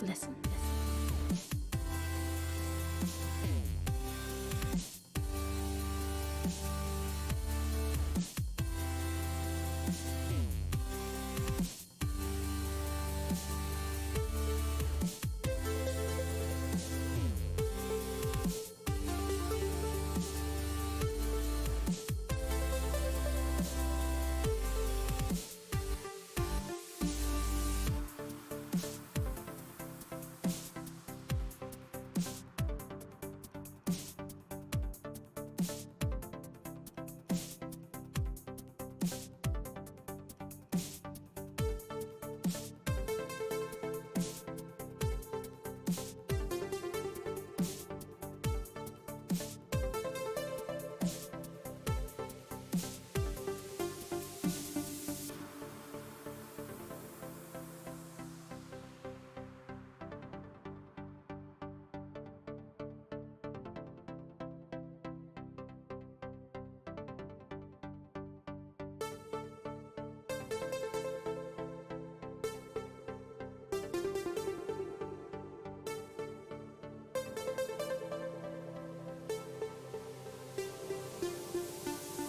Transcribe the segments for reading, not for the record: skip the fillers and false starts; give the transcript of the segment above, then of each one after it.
Listen.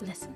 Listen.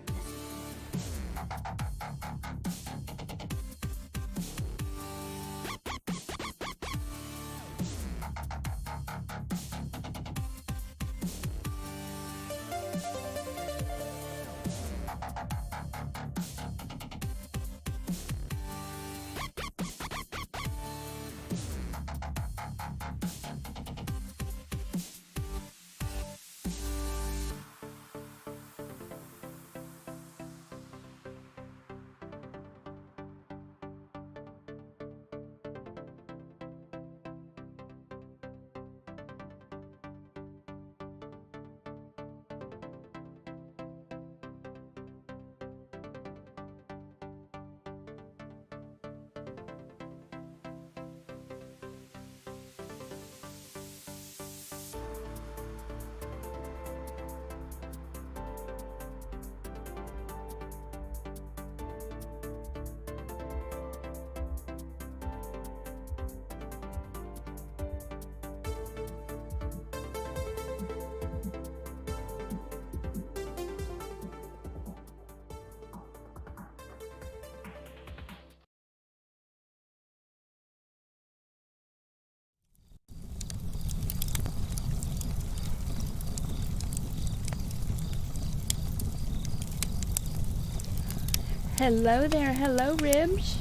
Hello there. Hello, Ribs.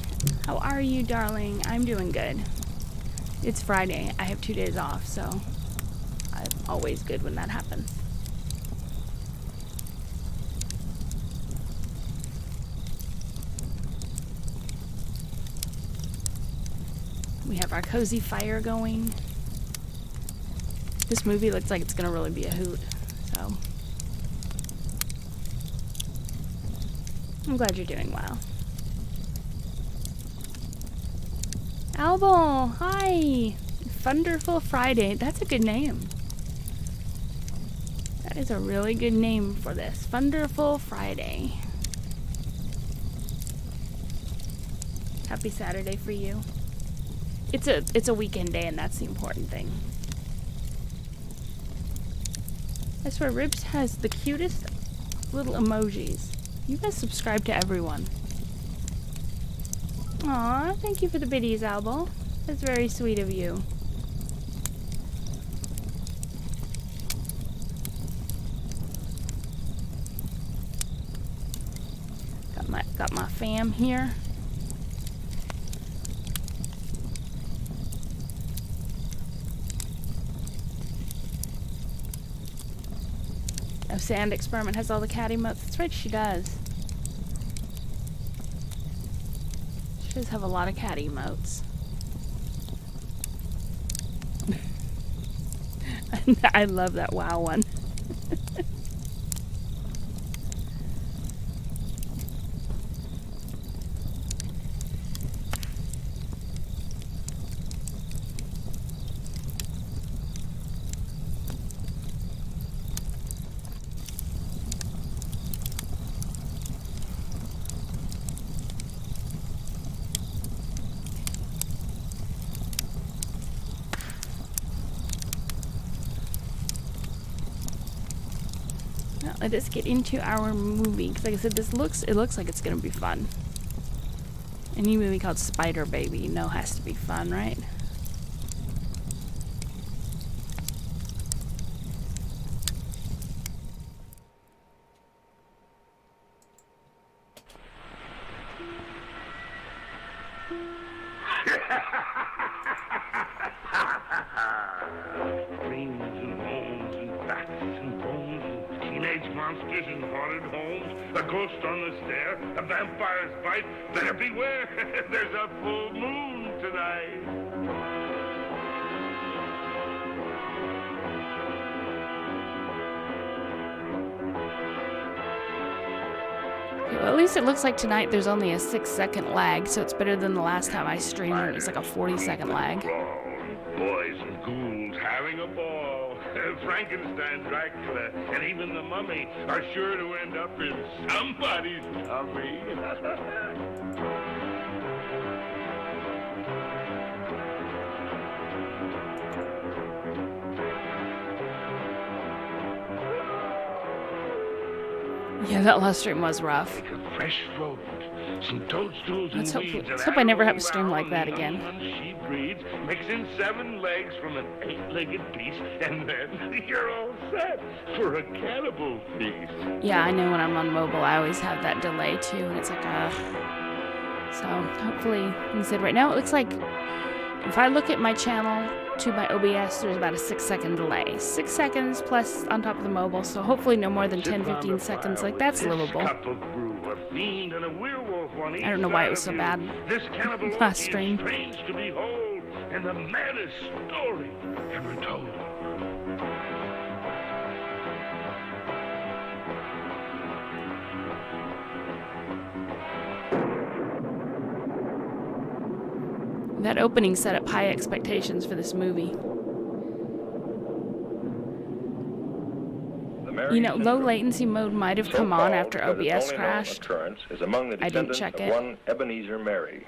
How are you, darling? I'm doing good. It's Friday. I have 2 days off, so I'm always good when that happens. We have our cozy fire going. This movie looks like it's gonna really be a hoot, so I'm glad you're doing well. Albo, hi! Thunderful Friday. That's a good name. That is a really good name for this. Thunderful Friday. Happy Saturday for you. It's a weekend day, and that's the important thing. I swear, Ribs has the cutest little emojis. You guys subscribe to everyone. Aw, thank you for the biddies, Albo. That's very sweet of you. Got my fam here. Oh, Sand Experiment has all the cat emotes. That's right, she does. She does have a lot of cat emotes. I love that WoW one. let us get into our movie. Because like I said, it looks like it's going to be fun. A new movie called Spider Baby, you know, has to be fun, right? Dreams and moans and bats and bones and teenage monsters in haunted homes, a ghost on the stair, a vampire's bite. Better beware, there's a full moon tonight. Well, at least it looks like tonight there's only a 6-second lag, so it's better than the last time I streamed when it was like a 40-second lag. Boys and ghouls having a ball. Frankenstein, Dracula, and even the mummy are sure to end up in somebody's tummy. Yeah, that last stream was rough. Like a fresh rodent, some toadstools and weeds. Let's hope I never have a stream like that again. Sheep breeds, mix in 7 legs from an 8-legged beast, and then you're all set for a cannibal feast. Yeah, I know when I'm on mobile, I always have that delay too, and it's like, So, hopefully, like I said, right now it looks like if I look at my channel to my OBS, there's about a 6-second delay. 6 seconds plus on top of the mobile, so hopefully no more than 10-15 seconds. Like, that's livable. I don't know why it was so bad last stream. Strange to behold, and the maddest story ever told. That opening set up high expectations for this movie. You know, low latency mode might have come on after OBS crashed. I didn't check it. One Ebenezer Mary,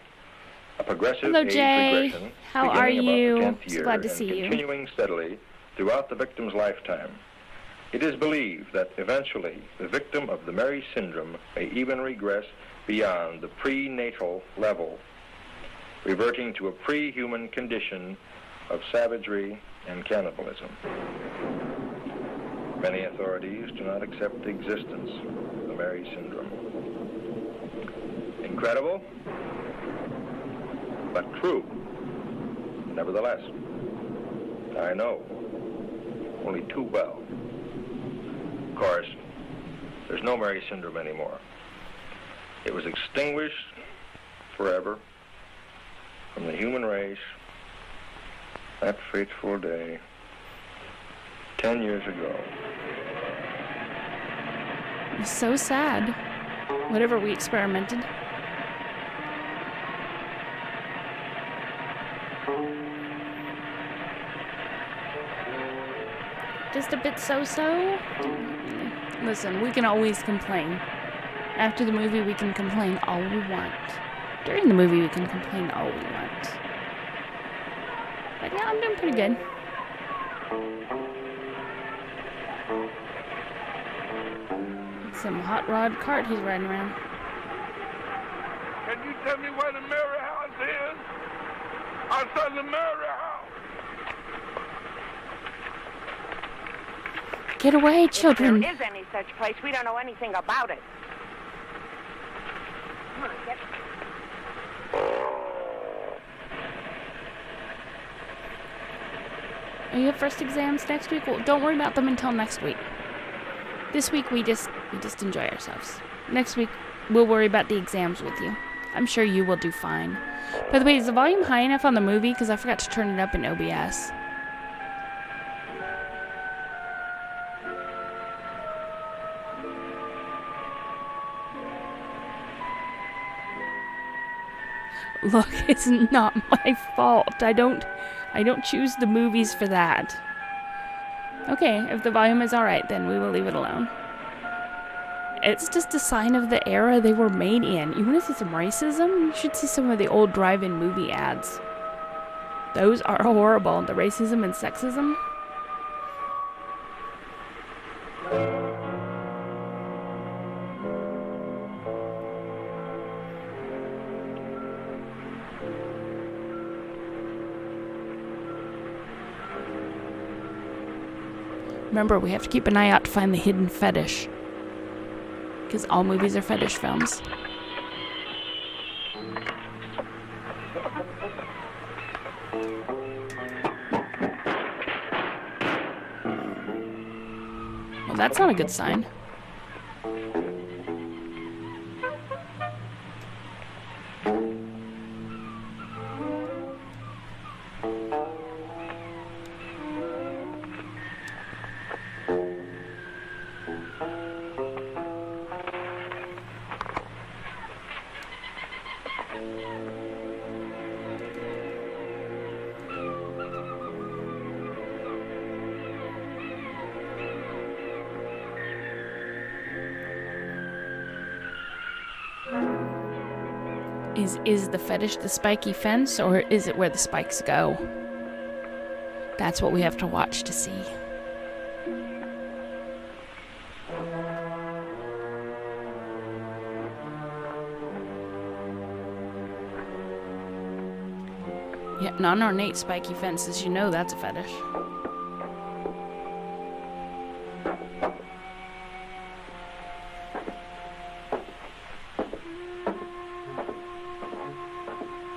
a progressive Hello, age Jay. regression How are beginning about the you? 10th So year glad to and see you. continuing steadily throughout the victim's lifetime. It is believed that eventually the victim of the Mary syndrome may even regress beyond the prenatal level, reverting to a pre-human condition of savagery and cannibalism. Many authorities do not accept the existence of the Mary syndrome. Incredible, but true. Nevertheless, I know only too well. Of course, there's no Mary syndrome anymore. It was extinguished forever from the human race that fateful day 10 years ago. It was so sad. Whatever we experimented. Just a bit so-so? Listen, we can always complain. After the movie, we can complain all we want. During the movie, we can complain all we want. But yeah, I'm doing pretty good. Some hot rod cart he's riding around. Can you tell me where the Mary House is? Outside the Mary House. Get away, children. If there is any such place, we don't know anything about it. Come on, get... You have first exams next week? Well, don't worry about them until next week. This week we just enjoy ourselves. Next week we'll worry about the exams with you. I'm sure you will do fine. By the way, is the volume high enough on the movie? Because I forgot to turn it up in OBS. Look, it's not my fault. I don't choose the movies for that. Okay, if the volume is alright, then we will leave it alone. It's just a sign of the era they were made in. You want to see some racism? You should see some of the old drive-in movie ads. Those are horrible. The racism and sexism. Remember, we have to keep an eye out to find the hidden fetish. Because all movies are fetish films. Well, that's not a good sign. Is the fetish the spiky fence, or is it where the spikes go? That's what we have to watch to see. Yeah, non-ornate spiky fences, you know that's a fetish.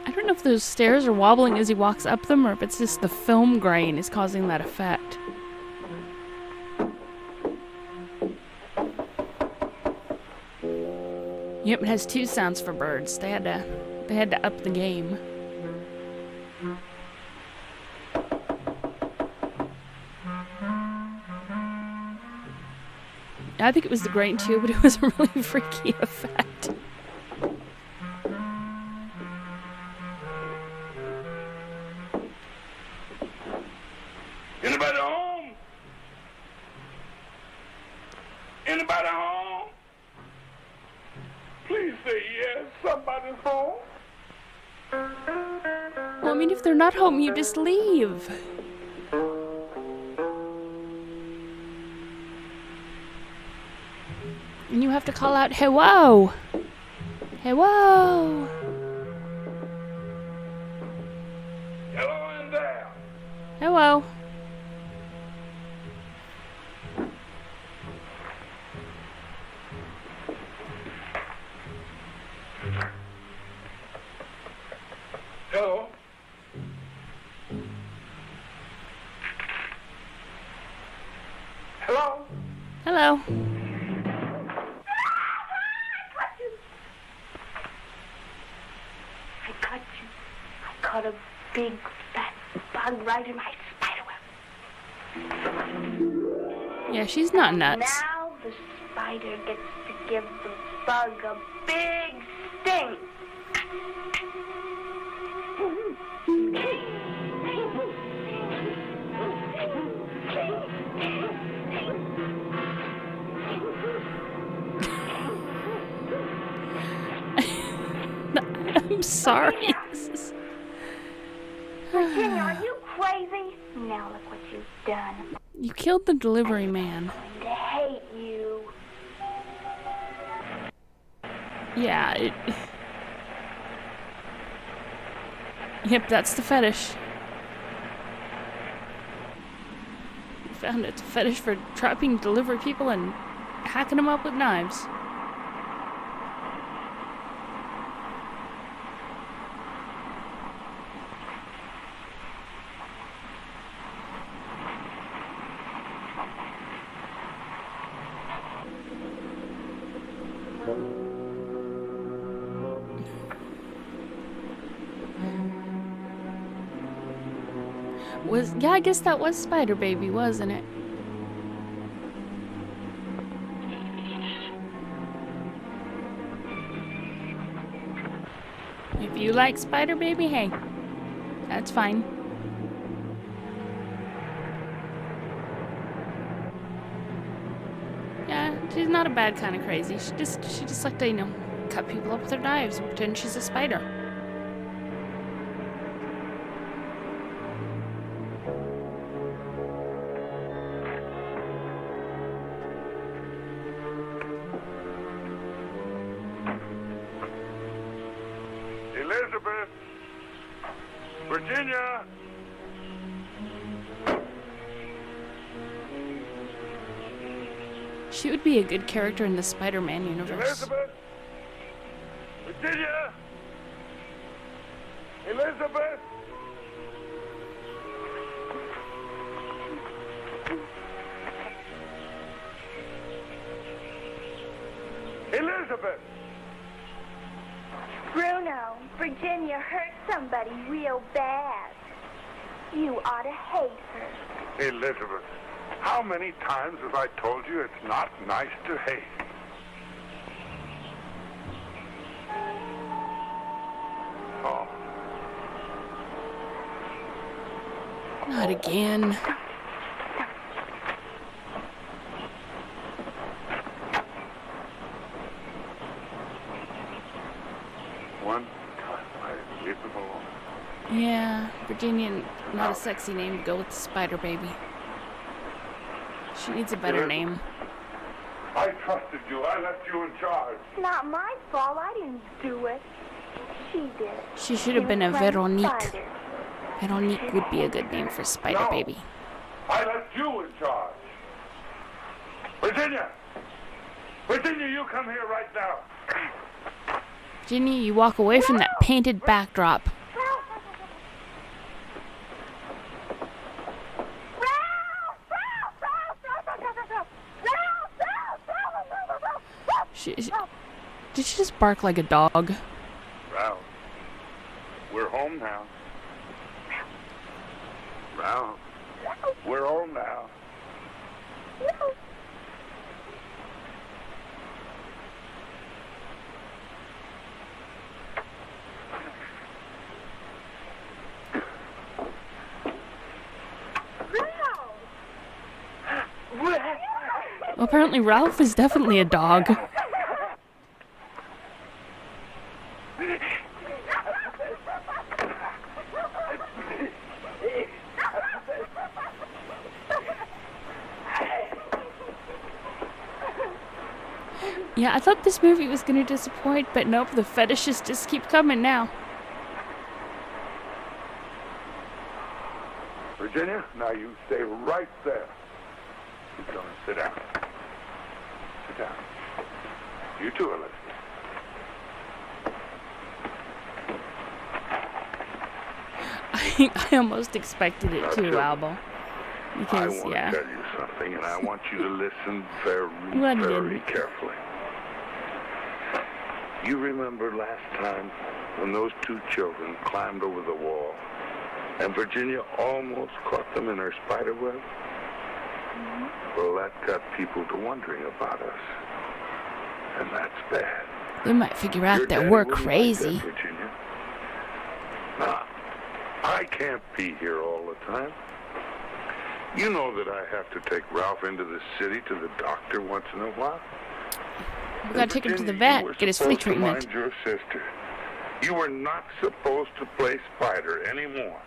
I don't know if those stairs are wobbling as he walks up them, or if it's just the film grain is causing that effect. Yep, it has 2 sounds for birds. They had to up the game. I think it was the grain too, but it was a really freaky effect. Anybody home? Anybody home? Please say yes, somebody's home. Well, I mean, if they're not home, you just leave. And you have to call out, hello! Hello! Hello in there. Hello! Hello. Hello. Hello. I got you. I caught a big, fat bug right in my spiderweb. Yeah, she's not nuts. Now the spider gets to give the bug a big sting. I'm sorry. This is... Virginia, are you crazy? Now look what you've done. You killed the delivery man. I'm going to hate you. Yeah, Yep, that's the fetish. We found it's a fetish for trapping delivery people and hacking them up with knives. Yeah, I guess that was Spider Baby, wasn't it? If you like Spider Baby, hey, that's fine. Yeah, she's not a bad kind of crazy. She just like to, you know, cut people up with her knives and pretend she's a spider. Elizabeth. Virginia. She would be a good character in the Spider-Man universe. Elizabeth? Virginia? Elizabeth? Elizabeth! Bruno, Virginia hurt somebody real bad. You ought to hate her. Elizabeth, how many times have I told you it's not nice to hate? Oh. Not again. One time I leave them alone. Yeah, Virginia, not a sexy name to go with the Spider Baby. She needs a better name. I trusted you. I left you in charge. It's not my fault. I didn't do it. She did it. She should have been a Veronique. Veronique would be a good name for Spider No. Baby. I left you in charge. Virginia! Virginia, you come here right now. Virginia, you walk away from that painted backdrop. Did she just bark like a dog? Ralph, we're home now. Ralph, we're home now. Well, apparently Ralph is definitely a dog. Yeah, I thought this movie was gonna disappoint, but nope, the fetishes just keep coming now. Virginia, now you stay right there. Keep going. Sit down. Sit down. You too, Elizabeth. I almost expected it too, Albo. I Because, want yeah. to tell you something, and I want you to listen very, Glad you very didn't. carefully. You remember last time when those two children climbed over the wall, and Virginia almost caught them in her spider web? Well, that got people to wondering about us, and that's bad. They might figure Your out that daddy we're wouldn't like crazy. that, Virginia. Now, I can't be here all the time. You know that I have to take Ralph into the city to the doctor once in a while. We gotta take him to the Virginia, you were vet, get his flea supposed to treatment. mind your sister. You were not supposed to play Spider anymore.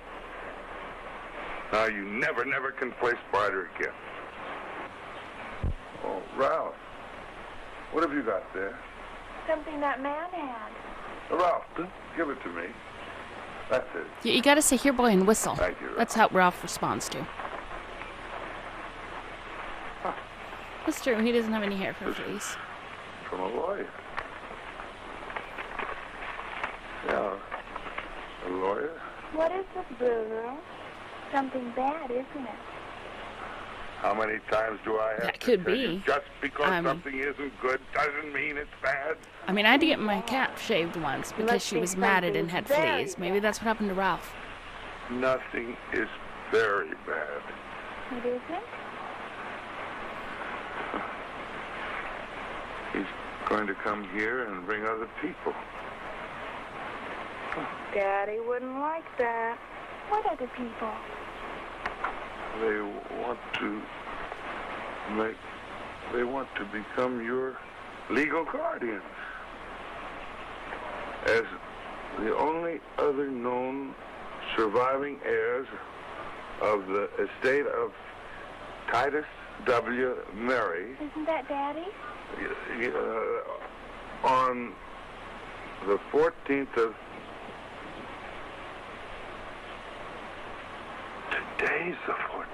Now you never can play Spider again. Oh, Ralph, what have you got there? Something that man had. Ralph, give it to me. That's it. You gotta say, "Here, boy," and whistle. Thank you, Ralph. That's how Ralph responds to. That's true. He doesn't have any hair for fleas. From a lawyer. Yeah, a lawyer. What is this, Bruno? Something bad, isn't it? How many times do I have That to could tell you, be. just because I mean- something isn't good doesn't mean it's bad? I mean, I had to get my cat shaved once because Must she be was matted and had something very fleas. Maybe that's what happened to Ralph. Nothing is very bad. It isn't? He's going to come here and bring other people. Daddy wouldn't like that. What other people? They want to become your legal guardians. As the only other known surviving heirs of the estate of Titus W. Murray, Isn't that Daddy? on the 14th of... Today's the 14th.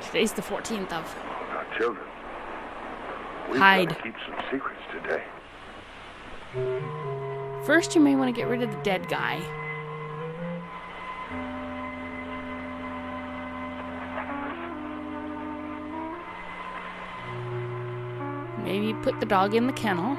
Today's the 14th of. Now, children, Hide. We've got to keep some secrets today. First, you may want to get rid of the dead guy. Maybe put the dog in the kennel.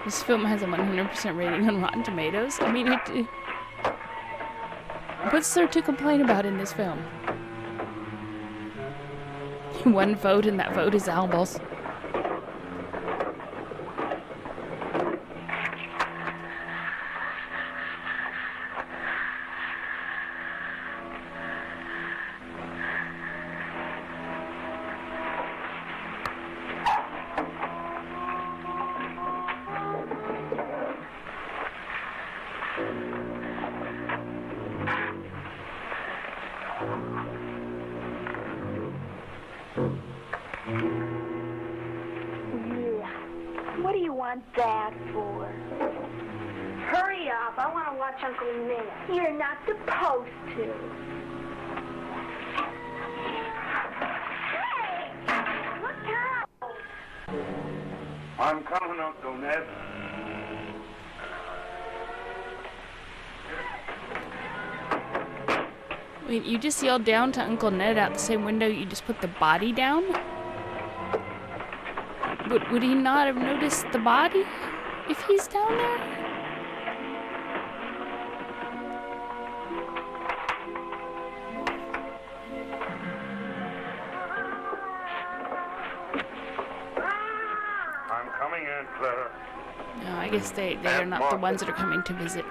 This film has a 100% rating on Rotten Tomatoes. I mean, what's there to complain about in this film? One vote, and that vote is Albus. What do you want that for? Hurry up. I want to watch Uncle Ned. You're not supposed to. Hey! Look out! I'm coming, Uncle Ned. Wait, you just yelled down to Uncle Ned out the same window you just put the body down? Would he not have noticed the body if he's down there? I'm coming, Aunt Clara. No, I guess they are not the ones that are coming to visit.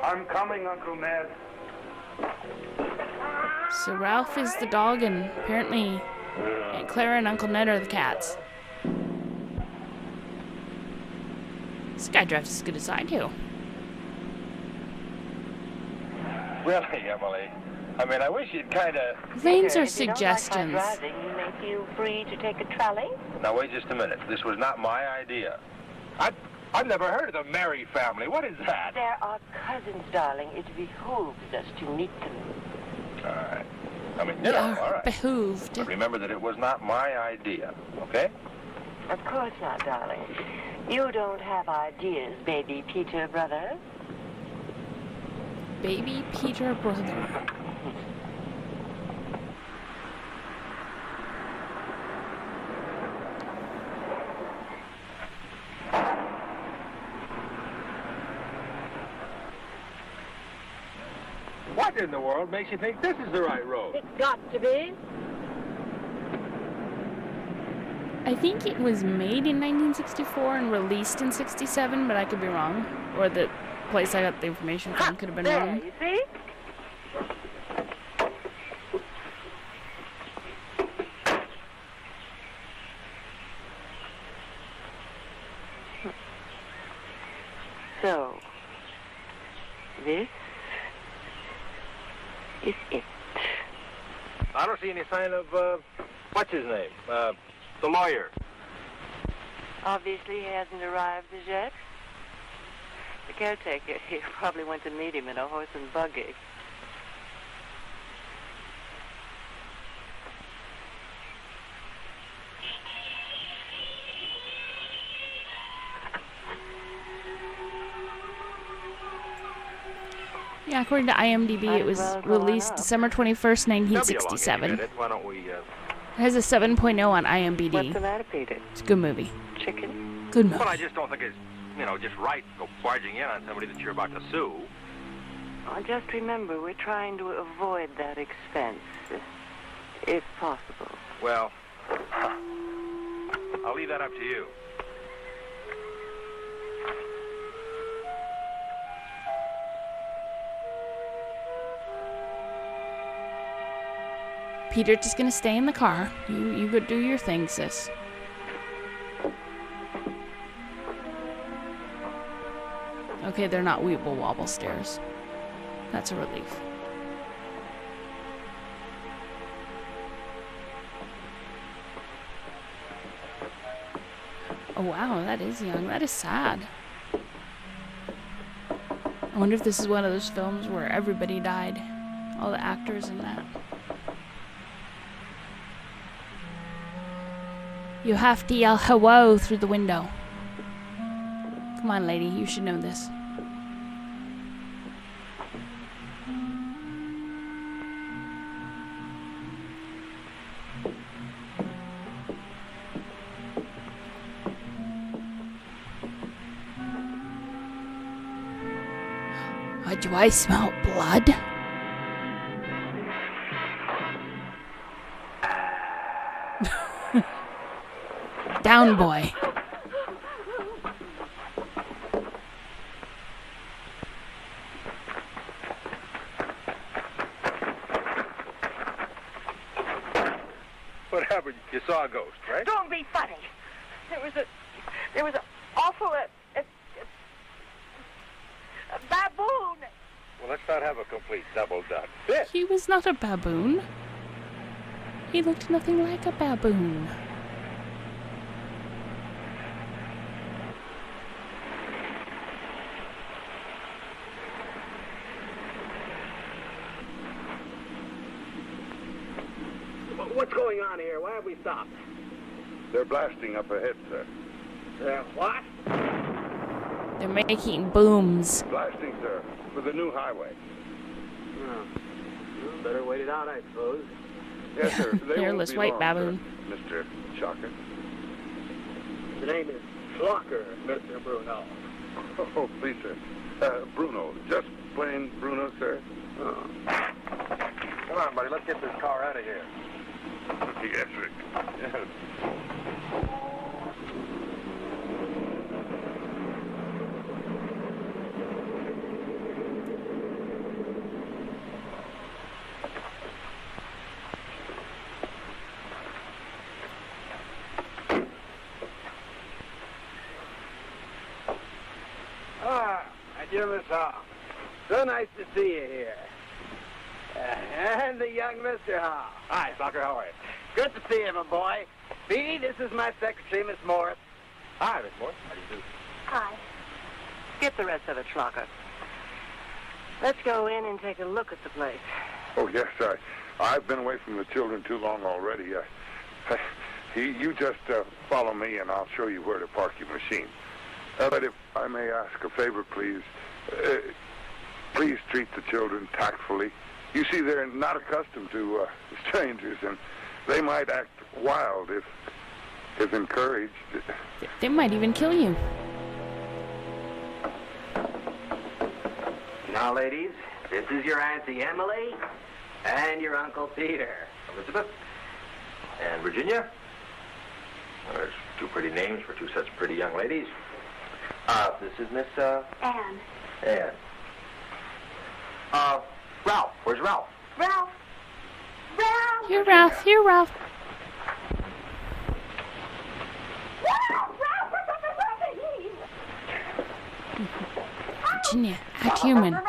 I'm coming, Uncle Ned. So Ralph is the dog, and apparently Aunt Clara and Uncle Ned are the cats. This guy drives as good as I do. Really, Emily? I mean, I wish you'd kind of... Names are If you don't like my suggestions. driving, you may feel free to take a trolley. Now, wait just a minute. This was not my idea. I've never heard of the Mary family. What is that? There are cousins, darling. It behooves us to meet them. All right. I mean, They all are right. behooved. But remember that it was not my idea, okay? Of course not, darling. You don't have ideas, baby Peter, brother. Baby Peter brother. What in the world makes you think this is the right road? It's got to be. I think it was made in 1964 and released in 67, but I could be wrong. Or the place I got the information from could have been There, wrong. you see? So, this is it. I don't see any sign of, what's his name? The lawyer. Obviously, he hasn't arrived as yet. The caretaker, he probably went to meet him in a horse and buggy. Yeah, according to IMDb, it was released December 21st, 1967. It Why don't we, has a 7.0 on What's the IMDb. matter, Peter? It's a good movie. Chicken? Good movie. Well, I just don't think it's, just right to go barging in on somebody that you're about to sue. Oh, just remember, we're trying to avoid that expense, if possible. Well, I'll leave that up to you. Peter's just gonna stay in the car. You go do your thing, sis. Okay, they're not weeble wobble stairs. That's a relief. Oh wow, that is young. That is sad. I wonder if this is one of those films where everybody died. All the actors in that. You have to yell hello through the window. Come on, lady, you should know this. Do I smell blood? Down, boy. What happened? You saw a ghost, right? Don't be funny. There was a awful a baboon. Well, let's not have a complete double duck. This. He was not a baboon. He looked nothing like a baboon. What's going on here? Why have we stopped? They're blasting up ahead, sir. What? They're making booms. Blasting, sir, for the new highway. Oh. Well, better wait it out, I suppose. Yes, sir. They Hairless won't be white long, baboon. sir, Mr. Shocker. The name is Schlocker, Mr. Bruno. Oh, please, sir. Bruno. Just plain Bruno, sir. Oh. Come on, buddy. Let's get this car out of here. Yes, Rick. Yes. Ah, my dear Miss Hall. So nice to see you here. And the young Mr. Hall. Hi, Shocker. How are you? Good to see you, my boy. Speedy, this is my secretary, Miss Morris. Hi, Miss Morris. How do you do? Hi. Get the rest of it, Schlocker. Let's go in and take a look at the place. Oh, yes, I've been away from the children too long already. You just follow me, and I'll show you where to park your machine. But if I may ask a favor, please, please treat the children tactfully. You see, they're not accustomed to strangers, and they might act wild if encouraged. They might even kill you. Now, ladies, this is your Auntie Emily and your Uncle Peter. Elizabeth. And Virginia. Well, there's two pretty names for two such pretty young ladies. This is Miss, Anne. Ann. Ralph. Where's Ralph? Ralph. Ralph. Here, Ralph. Here, Ralph. Ralph. Virginia, act human. Ralph.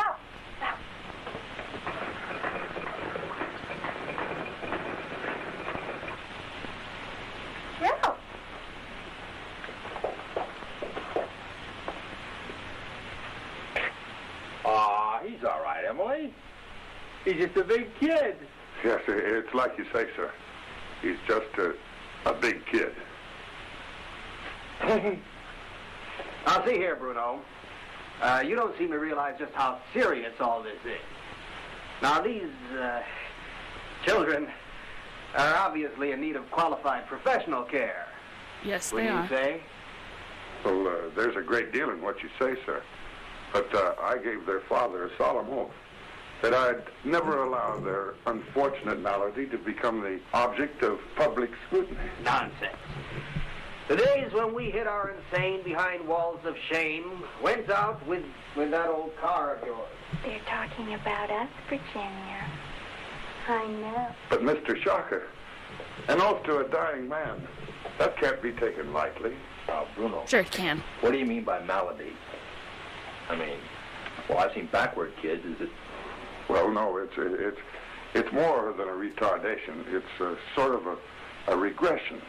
He's all right, Emily. He's just a big kid. Yes, it's like you say, sir. He's just a big kid. Now, see here, Bruno. You don't seem to realize just how serious all this is. Now, these children are obviously in need of qualified professional care. Yes, they Wouldn't are. you say? Well, there's a great deal in what you say, sir. But I gave their father a solemn oath that I'd never allow their unfortunate malady to become the object of public scrutiny. Nonsense. The days when we hid our insane behind walls of shame went out with that old car of yours. They're talking about us, Virginia. I know. But, Mr. Shocker, an oath to a dying man, that can't be taken lightly. Bruno, Sure it can. what do you mean by malady? I mean, well, I've seen backward kids. Is it? Well, no, it's more than a retardation. It's sort of a regression,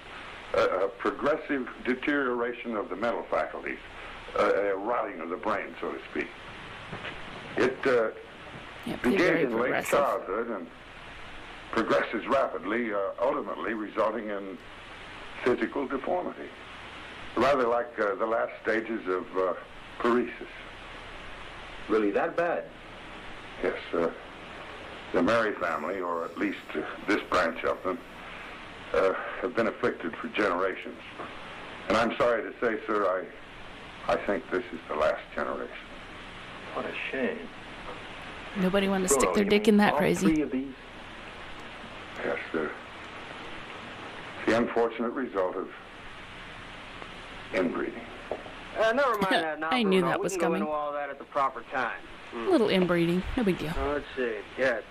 a progressive deterioration of the mental faculties, a rotting of the brain, so to speak. It Yeah, pretty very begins in late progressive. childhood and progresses rapidly, ultimately resulting in physical deformity. Rather like the last stages of paresis. Really that bad? Yes, the Mary family, or at least this branch of them, have been afflicted for generations. And I'm sorry to say, sir, I think this is the last generation. What a shame. Nobody wanted to Bruno, stick their you dick mean in that all crazy. 3 of these? Yes, sir. The unfortunate result of inbreeding. Never mind that now, I knew Bruno. that was We can coming. go into all that at the proper time. A little inbreeding. No big deal. Let's see. Yes.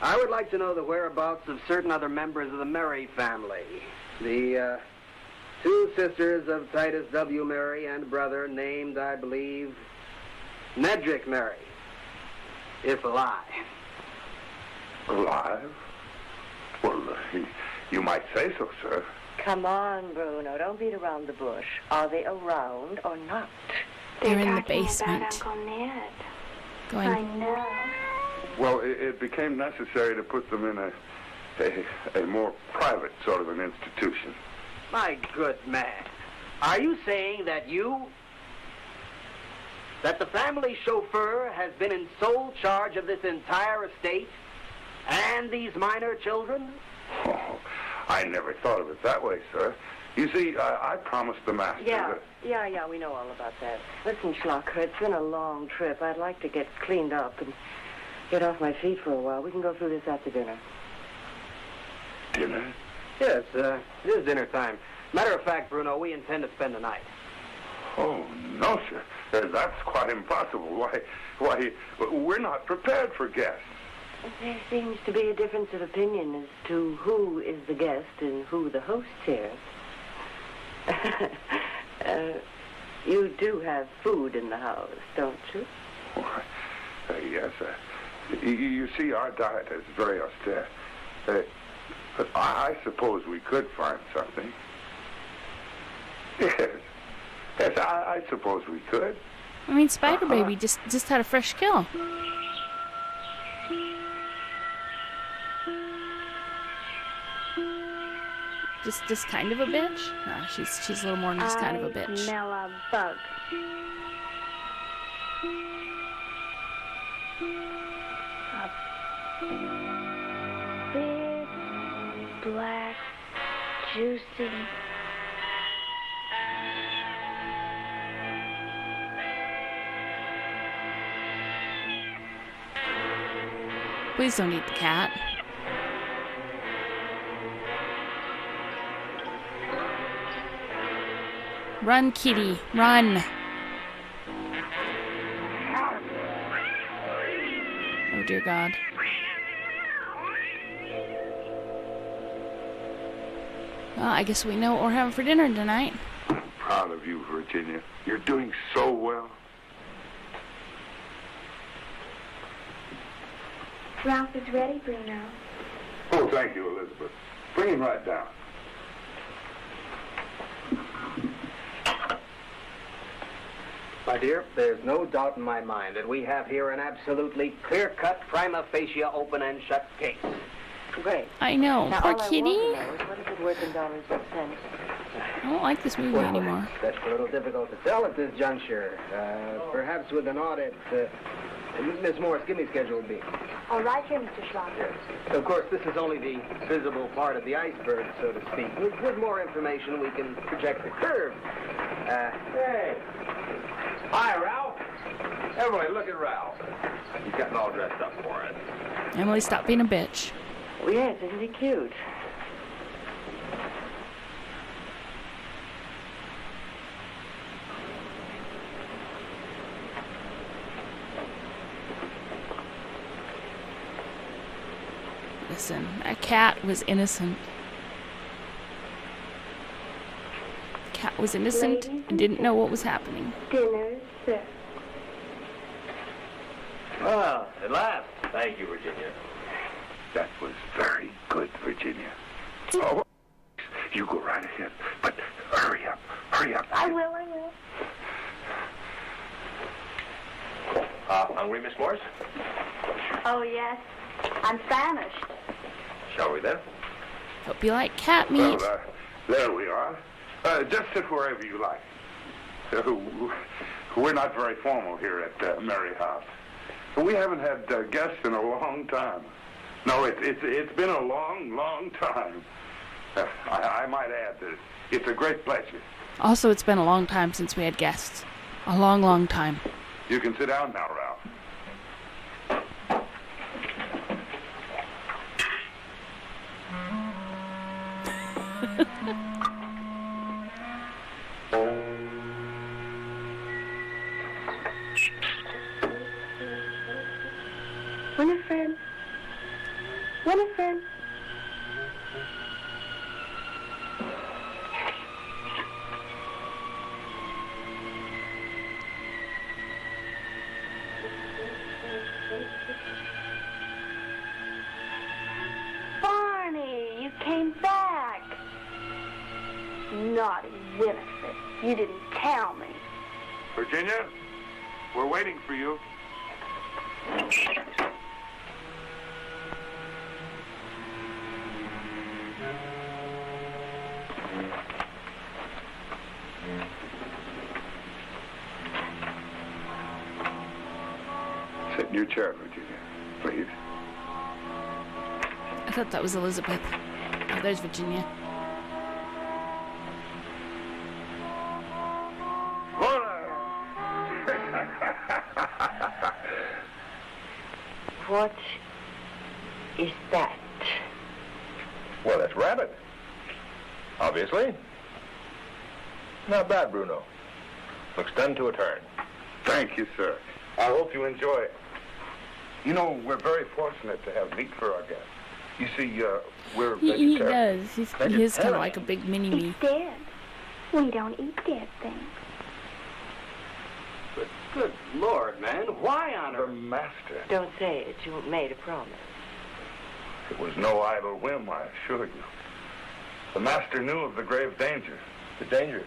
I would like to know the whereabouts of certain other members of the Mary family. The 2 sisters of Titus W. Mary and brother named, I believe, Nedrick Mary, if alive. Alive? Well, you might say so, sir. Come on, Bruno. Don't beat around the bush. Are they around or not? They're in the talking basement. About Uncle Ned. I Going, know. Well, it became necessary to put them in a more private sort of an institution. My good man. Are you saying that that the family chauffeur has been in sole charge of this entire estate and these minor children? Oh, I never thought of it that way, sir. You see, I promised the master that... Yeah, we know all about that. Listen, Schlocker, it's been a long trip. I'd like to get cleaned up and get off my feet for a while. We can go through this after dinner. Dinner? Yes, it is dinner time. Matter of fact, Bruno, we intend to spend the night. Oh, no, sir. That's quite impossible. Why, we're not prepared for guests. There seems to be a difference of opinion as to who is the guest and who the host here. You do have food in the house, don't you? Why, yes, you see, our diet is very austere. But I suppose we could find something. Yes, I suppose we could. I mean, Spider Baby just had a fresh kill. Just kind of a bitch? No, she's a little more than just kind of a bitch. I smell a bug. A big, black, juicy... Please don't eat the cat. Run, kitty, run. Oh, dear God. Well, I guess we know what we're having for dinner tonight. I'm proud of you, Virginia. You're doing so well. Ralph is ready, Bruno. Oh, thank you, Elizabeth. Bring him right down. My dear, there's no doubt in my mind that we have here an absolutely clear-cut, prima facie, open and shut case. Great. I know. Now, Poor all kitty. I want to know is what is it worth in dollars and cents? I don't like this movie Well, anymore. that's a little difficult to tell at this juncture. Perhaps with an audit. Miss Morris, give me Schedule B. All right here, Mr. Schlocker. Of course, this is only the visible part of the iceberg, so to speak. With more information, we can project the curve. Hey. Hi, Ralph. Everybody, look at Ralph. He's getting all dressed up for it. Emily, stop being a bitch. Well, yes, isn't he cute? medicine. That cat was innocent. The cat was innocent and didn't know what was happening. Dinner, sir. Well, at last. Thank you, Virginia. That was very good, Virginia. Oh, you go right ahead, but hurry up, hurry up. I will. Hungry, Miss Morse? Oh, yes. I'm famished. Shall we then? Hope you like cat meat. Well, there we are. Just sit wherever you like. We're not very formal here at Mary House. We haven't had guests in a long time. No, it's been a long, long time. I might add that it's a great pleasure. Also, it's been a long time since we had guests. A long, long time. You can sit down now, Ralph. Winifred. Winifred. Barney, you came back. Naughty Winifred. You didn't tell me. Virginia, we're waiting for you. Sit in your chair, Virginia, please. I thought that was Elizabeth. Oh, there's Virginia. What is that? Well, that's rabbit. Obviously. Not bad, Bruno. Looks done to a turn. Thank you, sir. I hope you enjoy it. You know, we're very fortunate to have meat for our guests. You see, we're He vegetarian. does. He is kind of like a big mini-me. He's dead. We don't eat dead things. But good Lord, man, why on The earth? master. Don't say it. You made a promise. It was no idle whim, I assure you. The master knew of the grave danger. The danger.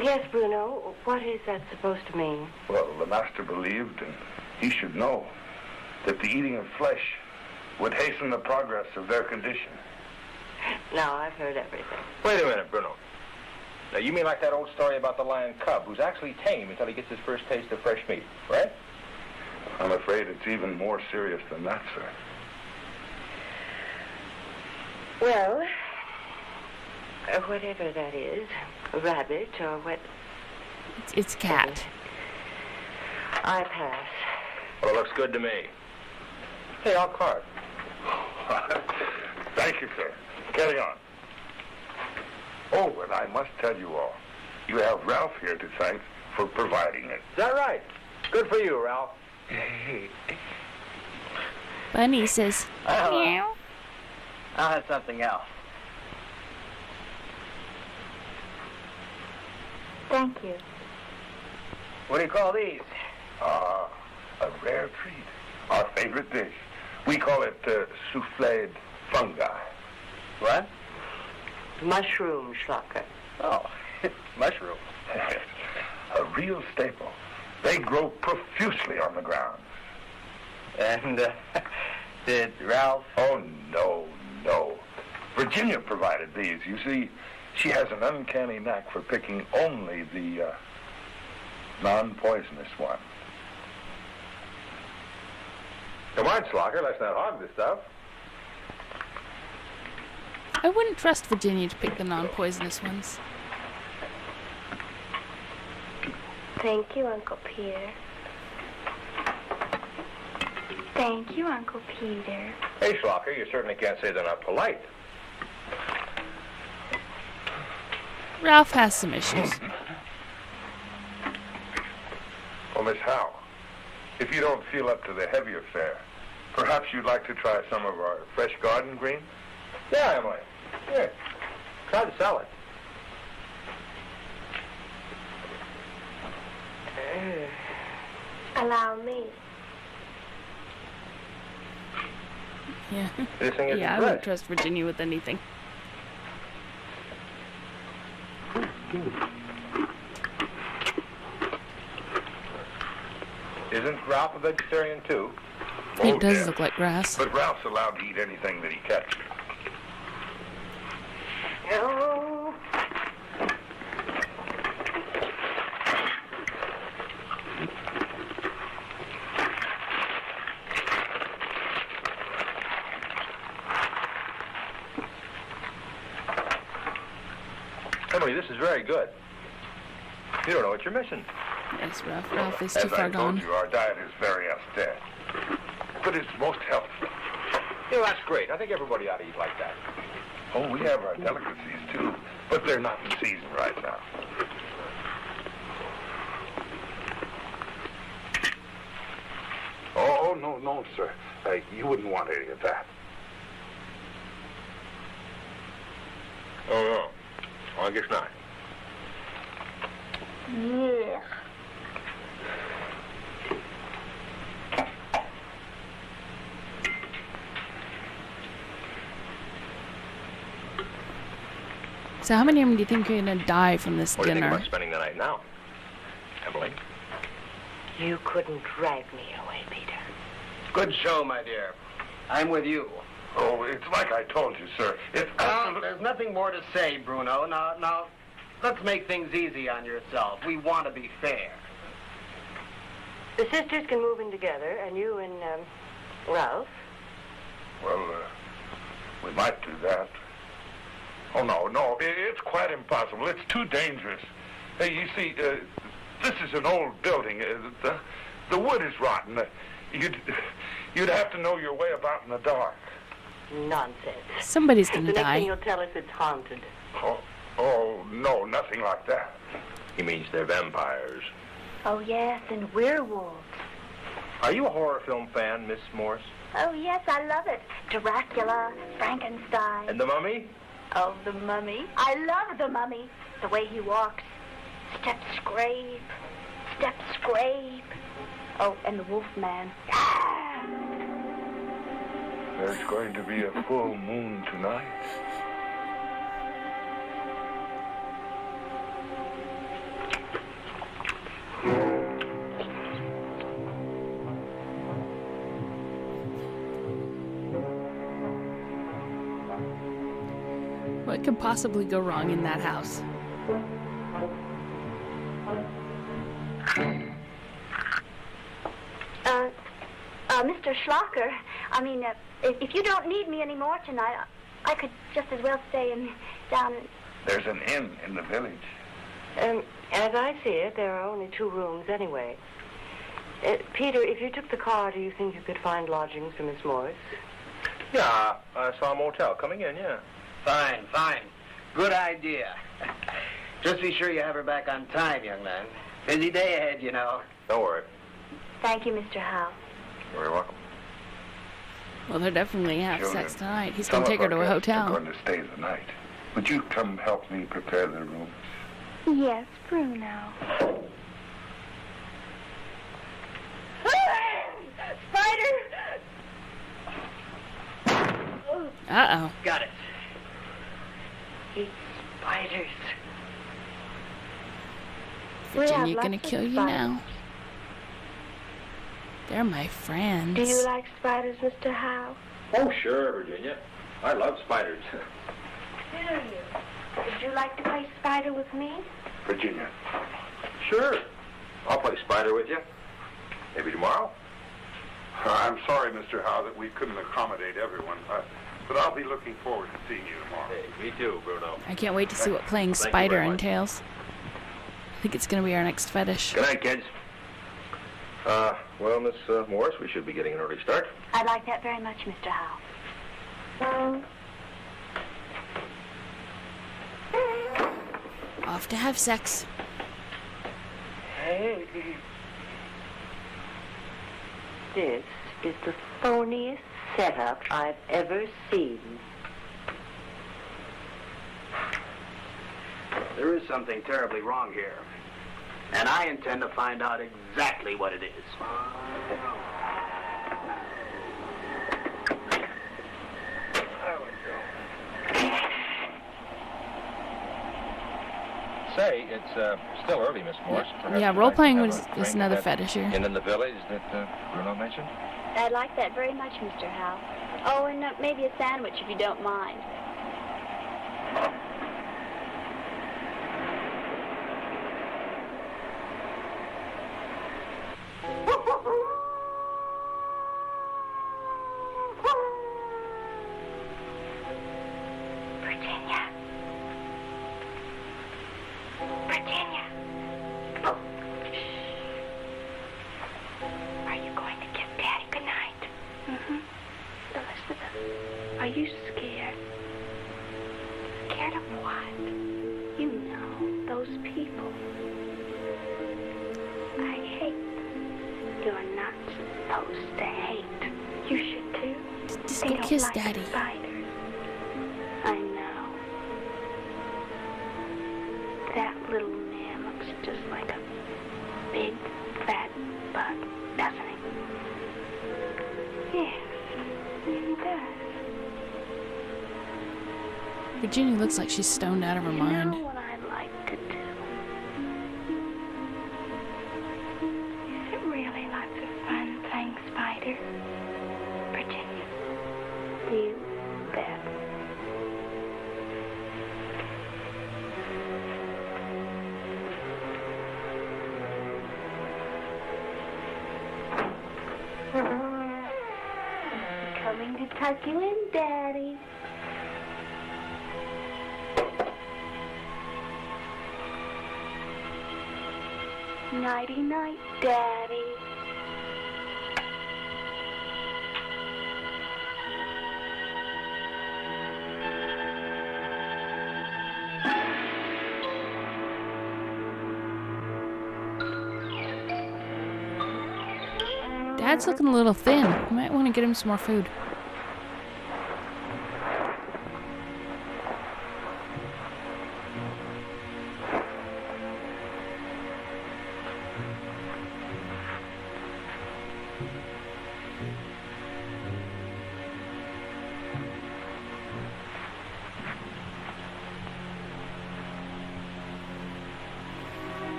Yes, Bruno. What is that supposed to mean? Well, the master believed, and he should know, that the eating of flesh would hasten the progress of their condition. Now, I've heard everything. Wait a minute, Bruno. Now, you mean like that old story about the lion cub who's actually tame until he gets his first taste of fresh meat, right? I'm afraid it's even more serious than that, sir. Well, whatever that is, rabbit or what, It's cat. I pass. Well, it looks good to me. Hey, I'll card. Thank you, sir. Carry on. Oh, and I must tell you all, you have Ralph here to thank for providing it. Is that right? Good for you, Ralph. Bunny says, meow. I'll have something else. Thank you. What do you call these? Ah, a rare treat. Our favorite dish. We call it souffled fungi. What? Mushroom schlocker. Oh, mushroom. A real staple. They grow profusely on the ground. And did Ralph? Oh, no. Virginia provided these. You see, she has an uncanny knack for picking only the non-poisonous one. Come on, Schlocker, let's not hog this stuff. I wouldn't trust Virginia to pick the non-poisonous ones. Thank you, Uncle Peter. Thank you, Uncle Peter. Hey, Schlocker, you certainly can't say they're not polite. Ralph has some issues. Well, Miss Howe, if you don't feel up to the heavier fare, Perhaps you'd like to try some of our fresh garden greens? Yeah, Emily. Here, try the salad. Allow me. Yeah. This thing isn't Yeah, I fresh. wouldn't trust Virginia with anything. Isn't Ralph a vegetarian too? It Oh, does yeah. look like grass. But Ralph's allowed to eat anything that he catches. Oh. Emily, this is very good. You don't know what you're missing. Yes, Ralph is too As I far told gone. you, our diet is very austere. But it's most healthy. Yeah, that's great. I think everybody ought to eat like that. Oh, we have our delicacies, too. But they're not in season right now. Oh, no, sir. You wouldn't want any of that. Oh, no. Well, I guess not. Yeah. So how many of them do you think are gonna die from this What do you think dinner? about spending the night now, Emily? You couldn't drag me away, Peter. Good show, my dear. I'm with you. Oh, it's like I told you, sir. It's absolutely... There's nothing more to say, Bruno. Now, let's make things easy on yourself. We want to be fair. The sisters can move in together, and you and, Ralph. Well, we might do that. Oh, no, it's quite impossible. It's too dangerous. Hey, you see, this is an old building. The wood is rotten. You'd have to know your way about in the dark. Nonsense. Somebody's The gonna next thing die. you'll tell us it's haunted. Oh, no, nothing like that. He means they're vampires. Oh, yes, and werewolves. Are you a horror film fan, Miss Morse? Oh, yes, I love it. Dracula, Frankenstein. And The Mummy? Oh, the mummy. I love the mummy. The way he walks. Step scrape. Step scrape. Oh, and the wolf man. There's going to be a full moon tonight. What could possibly go wrong in that house? Mr. Schlocker, I mean, if you don't need me anymore tonight, I could just as well stay down in... There's an inn in the village. As I see it, there are only 2 rooms anyway. Peter, if you took the car, do you think you could find lodgings for Miss Morris? Yeah, I saw a motel coming in, yeah. Fine. Good idea. Just be sure you have her back on time, young man. Busy day ahead, you know. Don't worry. Thank you, Mr. Howe. You're very welcome. Well, they're definitely have Children, sex tonight. He's some gonna take her of to our a guests are hotel. going to stay the night. Would you come help me prepare the rooms? Yes, Bruno. Spider! Uh-oh. Got it. It's spiders. We have Virginia lots gonna of kill you spiders. now. They're my friends. Do you like spiders, Mr. Howe? Oh, sure, Virginia. I love spiders. Do you? Would you like to play spider with me? Virginia. Sure. I'll play spider with you. Maybe tomorrow. I'm sorry, Mr. Howe, that we couldn't accommodate everyone, but I'll be looking forward to seeing you tomorrow. Hey, me too, Bruno. I can't wait to see what playing Thank you spider very much. entails. I think it's gonna be our next fetish. Good night, kids. Well, Miss Morris, we should be getting an early start. I'd like that very much, Mr. Howe. Off to have sex. This is the phoniest setup I've ever seen. There is something terribly wrong here. And I intend to find out exactly what it is. Say, it's still early, Miss Morse. Perhaps Yeah, you'd role like to playing have was a is drink another at fetish here. that inn in the village that Bruno mentioned? I'd like that very much, Mr. Hal. Oh, and maybe a sandwich if you don't mind. Virginia. Virginia. Oh. Are you going to give Daddy good night? Mm-hmm. Elizabeth, are you scared? Scared of what? You know, those people. I hate them. You're not supposed to hate. You should too. Just They go don't kiss like Daddy. spiders. I know. That little man looks just like a big, fat bug, doesn't he? Yes, he does. Virginia looks like she's stoned out of her You mind. know what I'd like to do? Is it really lots of fun playing spider? Virginia, you bet. Coming to tuck you in, Daddy. Nighty-night, Daddy. Dad's looking a little thin. You might want to get him some more food.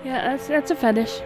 Yeah, that's a fetish.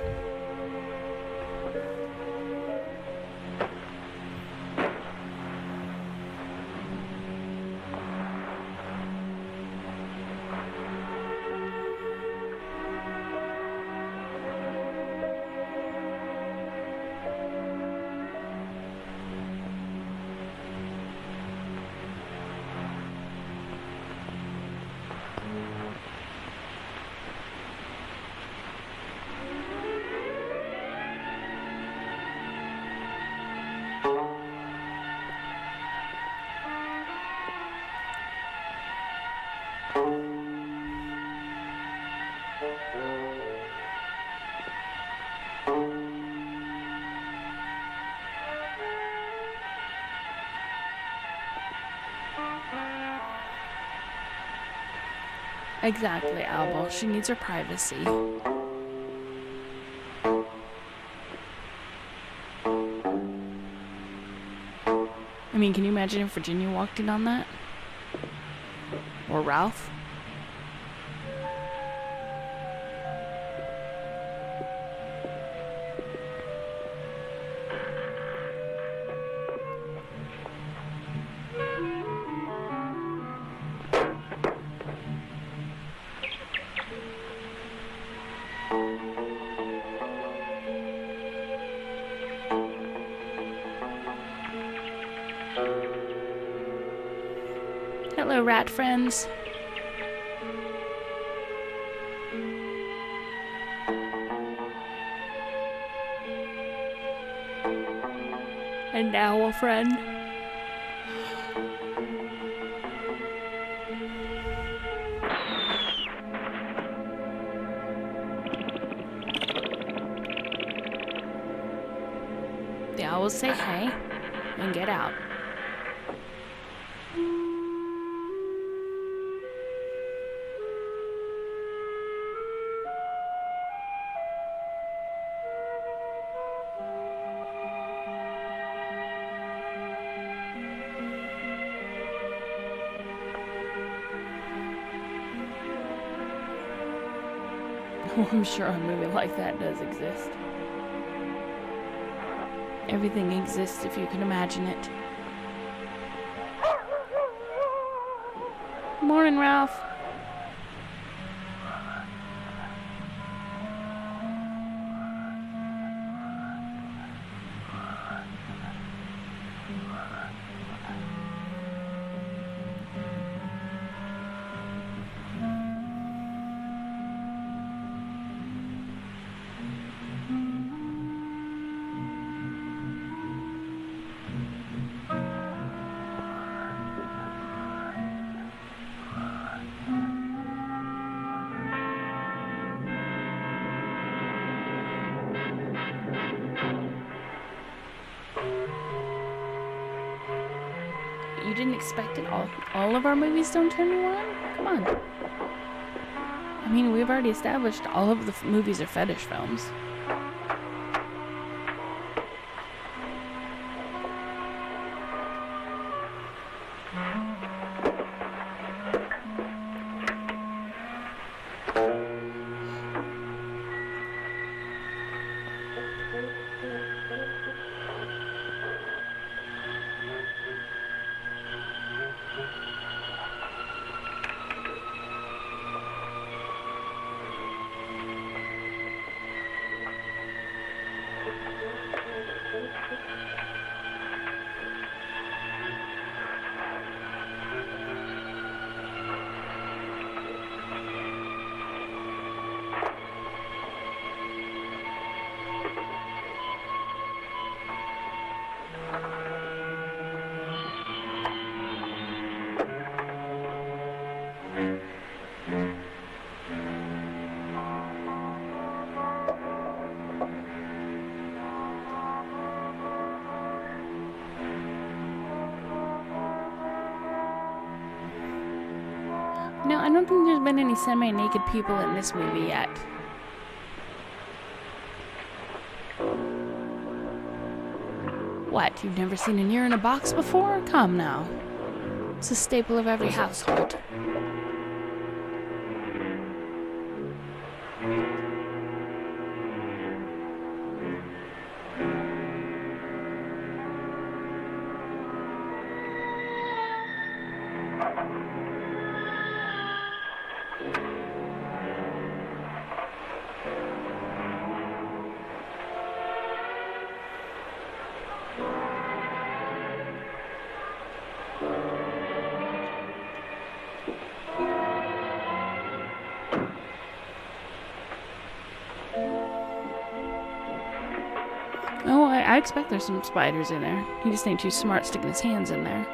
Exactly, Albo. She needs her privacy. I mean, can you imagine if Virginia walked in on that? Or Ralph? Hello, rat friends. And now a friend. I will say hey and get out. Oh, I'm sure a movie like that does exist. Everything exists if you can imagine it. Morning, Ralph. You didn't expect it? All of our movies don't turn you on? Come on. I mean, we've already established all of the movies are fetish films. No, I don't think there's been any semi-naked people in this movie yet. What, you've never seen an ear in a box before? Come now. It's a staple of every household. Oh, I expect there's some spiders in there. He just ain't too smart sticking his hands in there.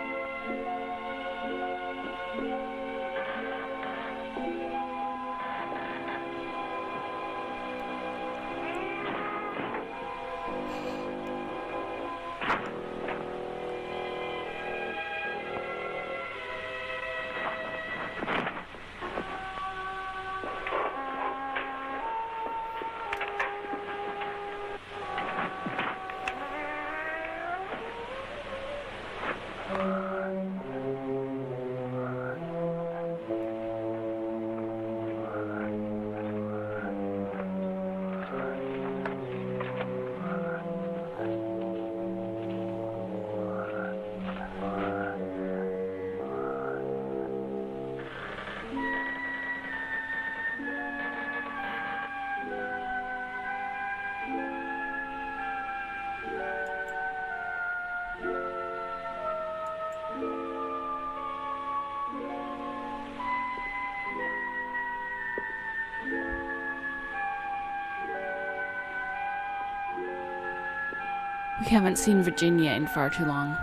We haven't seen Virginia in far too long.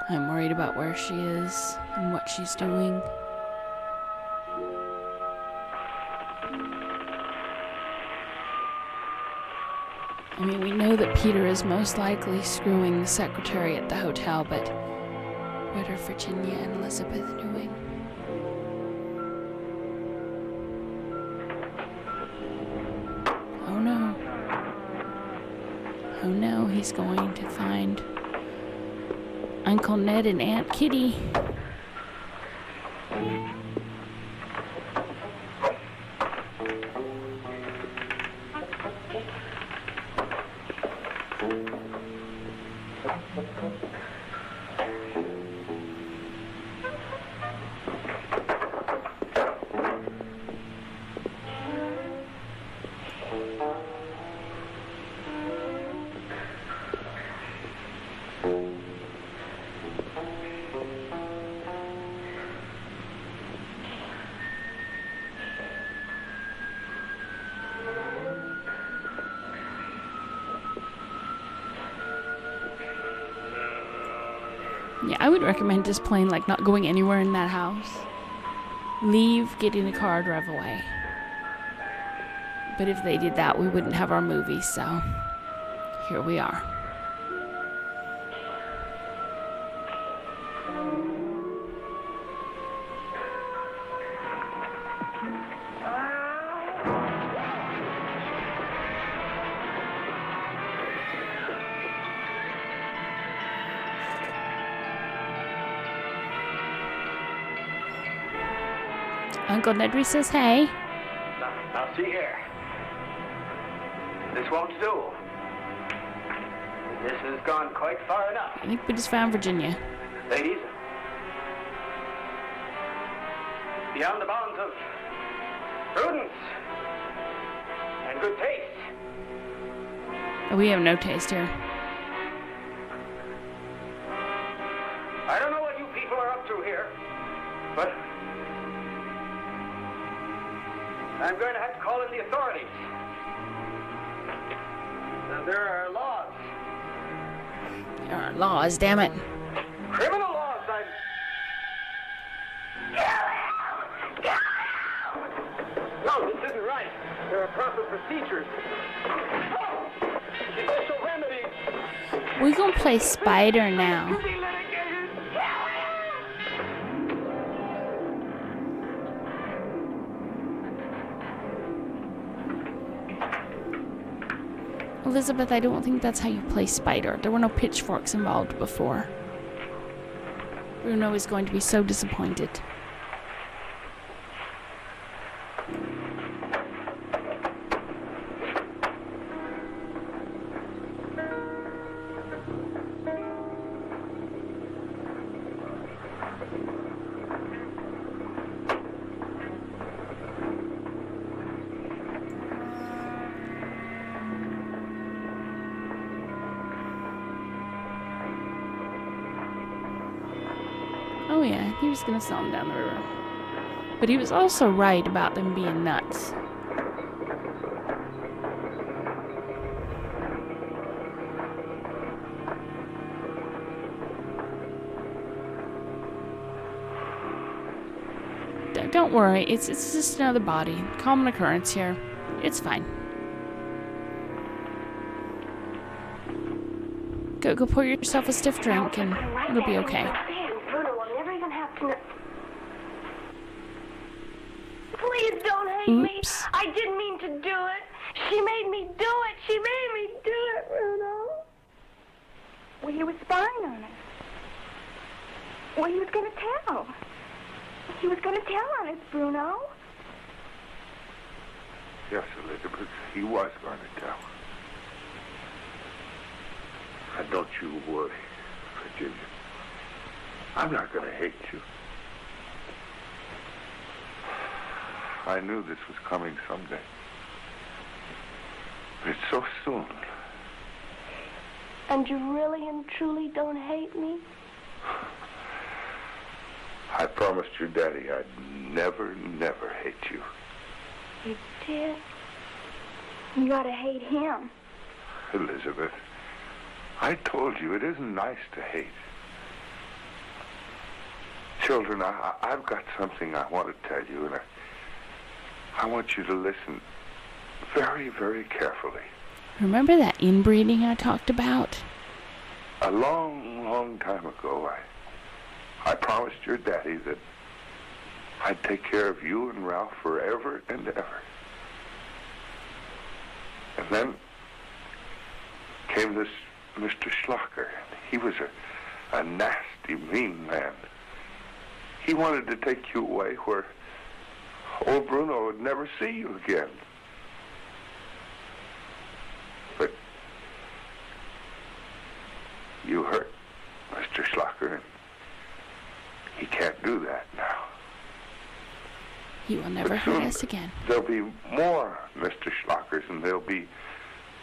I'm worried about where she is and what she's doing. I mean, we know that Peter is most likely screwing the secretary at the hotel, but what are Virginia and Elizabeth doing? Oh no. Oh no, he's going to find Uncle Ned and Aunt Kitty. Yeah, I would recommend just plain like not going anywhere in that house. Leave, get in a car, drive away. But if they did that, we wouldn't have our movie, so here we are. Uncle Nedry says hey. Now see here. This won't do. This has gone quite far enough. I think we just found Virginia. Ladies, beyond the bounds of prudence and good taste. Oh, we have no taste here. I don't know what you people are up to here, but I'm going to have to call in the authorities. Now, there are laws. There are laws, damn it. Criminal laws, No, this isn't right. There are proper procedures. Judicial remedies. We're gonna play Spider now. Elizabeth, I don't think that's how you play Spider. There were no pitchforks involved before. Bruno is going to be so disappointed. Oh yeah, he was gonna sell them down the river. But he was also right about them being nuts. Don't worry, it's just another body. Common occurrence here. It's fine. Go pour yourself a stiff drink and it'll be okay. Please don't hate me. I didn't mean to do it. She made me do it. She made me do it, Bruno. Well, he was spying on us. Well, he was going to tell. He was going to tell on us, Bruno. Yes, Elizabeth, he was going to tell. And don't you worry, Virginia. I'm not going to hate you. I knew this was coming someday. It's so soon. And you really and truly don't hate me? I promised your daddy I'd never, never hate you. You did? You gotta hate him. Elizabeth, I told you it isn't nice to hate. Children, I've got something I want to tell you, and I want you to listen very, very carefully. Remember that inbreeding I talked about? A long, long time ago, I promised your daddy that I'd take care of you and Ralph forever and ever. And then came this Mr. Schlocker. He was a nasty, mean man. He wanted to take you away where old Bruno would never see you again. But you hurt Mr. Schlocker, and he can't do that now. He will never hurt us again. There'll be more Mr. Schlockers, and they'll be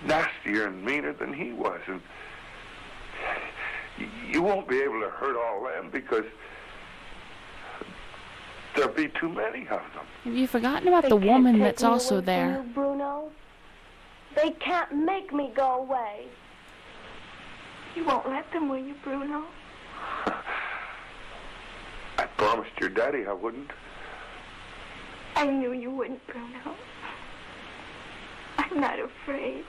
nastier and meaner than he was, and you won't be able to hurt all them because there'll be too many of them. Have you forgotten about the woman that's also there? You, Bruno. They can't make me go away. You won't let them, will you, Bruno? I promised your daddy I wouldn't. I knew you wouldn't, Bruno. I'm not afraid.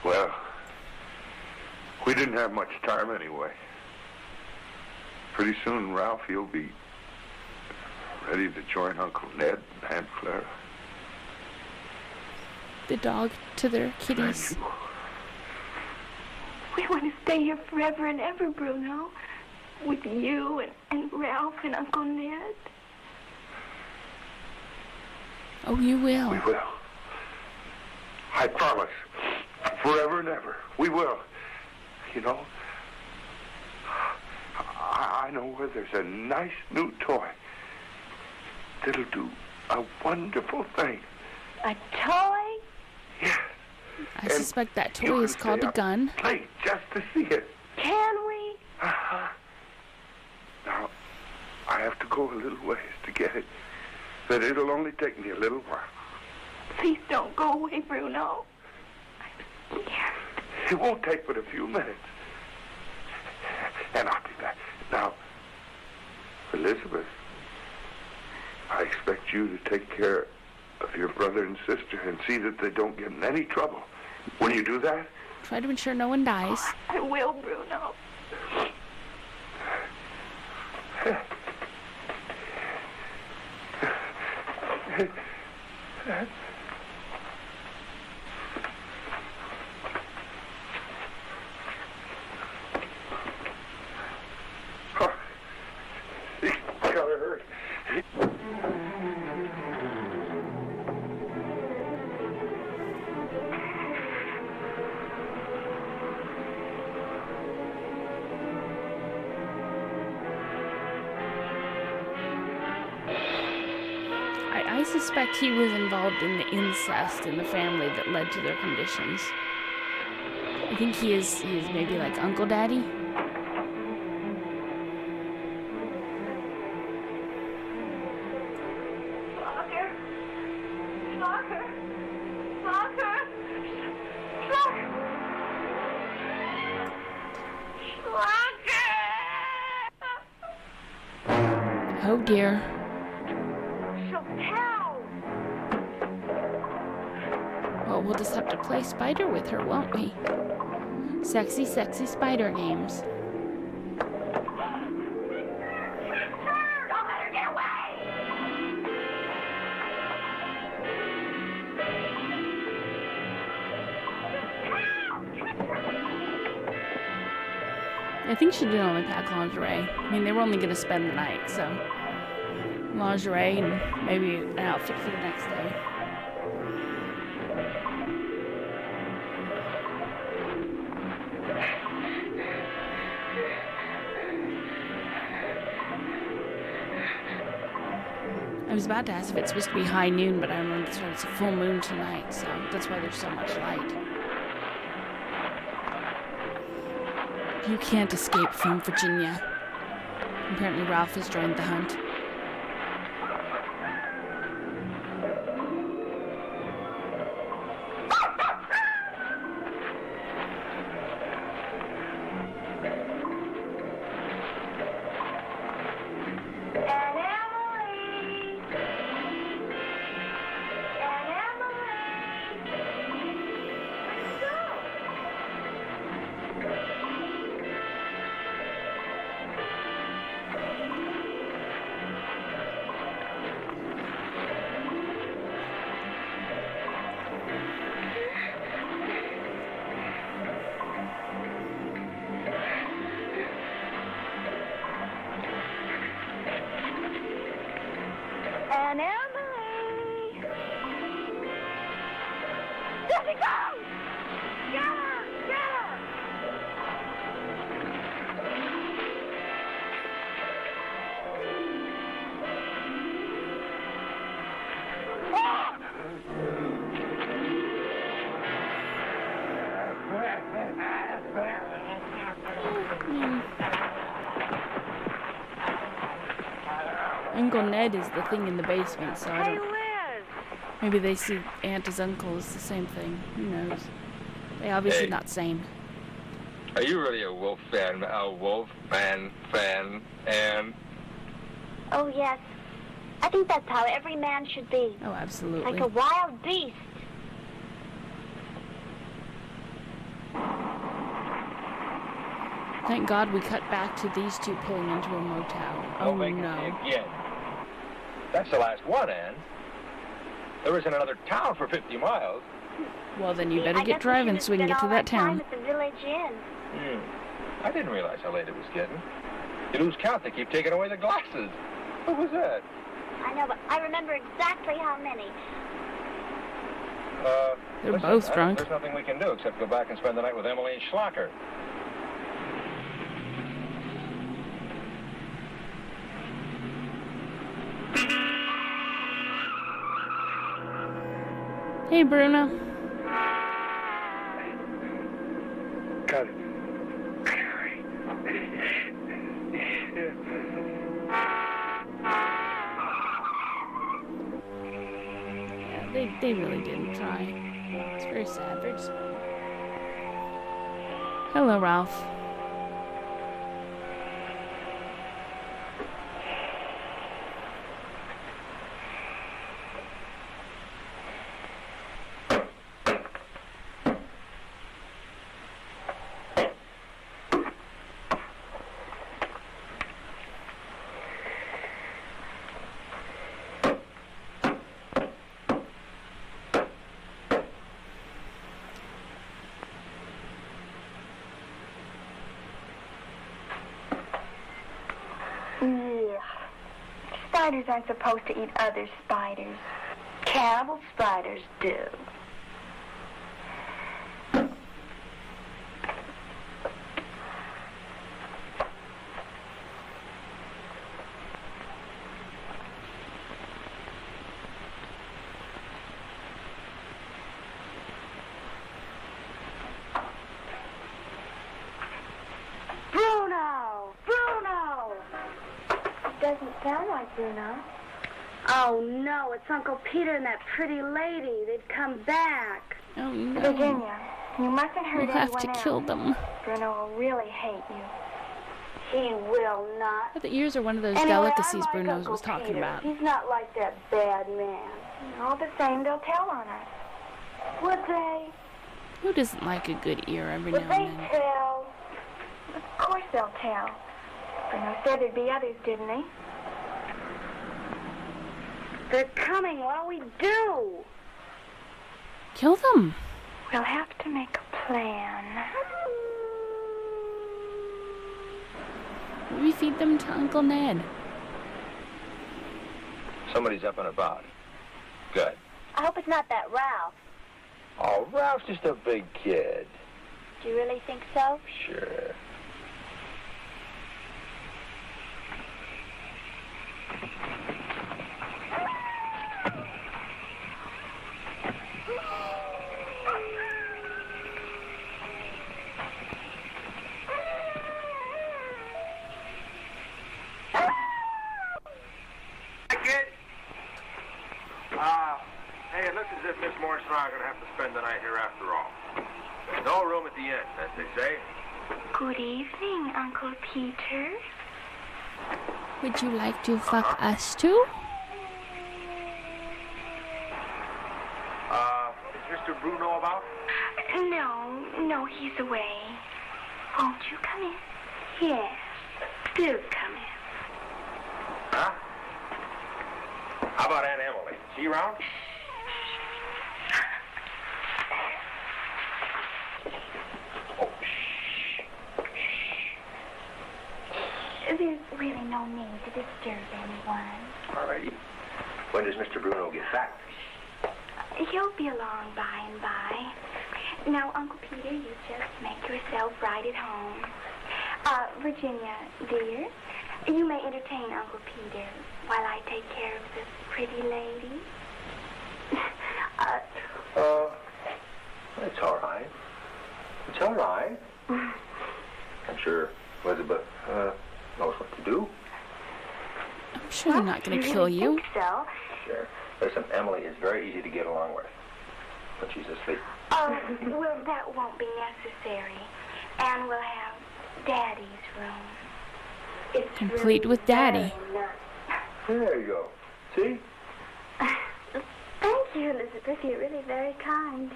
Well, we didn't have much time anyway. Pretty soon, Ralph, he'll be ready to join Uncle Ned and Aunt Clara. The dog to their kitties. We want to stay here forever and ever, Bruno. With you and Ralph and Uncle Ned. Oh, you will. We will. I promise. Forever and ever. We will. You know, I know where there's a nice new toy that'll do a wonderful thing. A toy? Yes. I suspect that toy is called a gun. Play just to see it. Can we? Uh-huh. Now, I have to go a little ways to get it, but it'll only take me a little while. Please don't go away, Bruno. I'm scared. It won't take but a few minutes. And I'll be back. Now, Elizabeth, I expect you to take care of your brother and sister and see that they don't get in any trouble. Will you do that? Try to ensure no one dies. I will, Bruno. You gotta hurry. I suspect he was involved in the incest in the family that led to their conditions. I think he is maybe like Uncle Daddy. Schlocker. Schlocker. Schlocker. Schlocker. Oh dear. Well, we'll just have to play spider with her, won't we? Sexy, sexy spider games. Don't let her get away! I think she did only pack lingerie. I mean, they were only going to spend the night, so lingerie and maybe an outfit for the next day. I was about to ask if it's supposed to be high noon, but I remember it's a full moon tonight, so that's why there's so much light. You can't escape from Virginia. Apparently Ralph has joined the hunt. Uncle Ned is the thing in the basement, so I Hey, don't... Liz. Maybe they see Aunt as uncle is the same thing. Who knows? They obviously Hey. not sane. Are you really a wolf fan? A wolf fan, and... Oh, yes. I think that's how every man should be. Oh, absolutely. Like a wild beast. Thank God we cut back to these two pulling into a motel. Oh, no. Again. That's the last one, Anne. There isn't another town for 50 miles. Well, then you See, better I get guess driving we so we can get to spent all that town. time at the village inn. I didn't realize how late it was getting. You lose count. They keep taking away the glasses. What was that? I know, but I remember exactly how many. They're Listen, both drunk. There's nothing we can do except go back and spend the night with Emmeline Schlocker. Hey, Bruno. Got it. Yeah, they really didn't try. It's very sad. Very sad. Hello, Ralph. Yeah. Spiders aren't supposed to eat other spiders. Cannibal spiders do. Bruno! Bruno! Doesn't sound like Bruno. Oh, no, it's Uncle Peter and that pretty lady. They've come back. Oh, no. Virginia, you mustn't hurt We'll have anyone to else. kill them. Bruno will really hate you. He will not. But the ears are one of those Anyway, delicacies I like Bruno Uncle was talking Peter. about. He's not like that bad man. All the same, they'll tell on us. Would they? Who doesn't like a good ear every Would now they and then? tell? Of course they'll tell. Bruno said there'd be others, didn't he? They're coming. What'll we do? Kill them. We'll have to make a plan. Maybe feed them to Uncle Ned. Somebody's up and about. Good. I hope it's not that Ralph. Oh, Ralph's just a big kid. Do you really think so? Sure. Kid? Hey, it looks as if Miss Morris and I are going to have to spend the night here after all. No room at the inn, as they say. Good evening, Uncle Peter. Would you like to fuck us too? Is Mr. Bruno about? No, he's away. Won't you come in? Yes, do come in. Huh? How about Aunt Emily? She around? Oh, shh. There's really no need to disturb anyone. All righty. When does Mr. Bruno get back? He'll be along by and by. Now, Uncle Peter, you just make yourself right at home. Virginia, dear, you may entertain Uncle Peter while I take care of this pretty lady. It's all right. It's all right. I'm sure Elizabeth knows what to do. I'm sure they're not gonna kill you. Think so. Sure. Listen, Emily is very easy to get along with. But she's asleep. Oh, well, that won't be necessary. And we'll have Daddy's room. It's Complete really with Daddy. very nice. There you go. See? Thank you, Elizabeth. You're really very kind.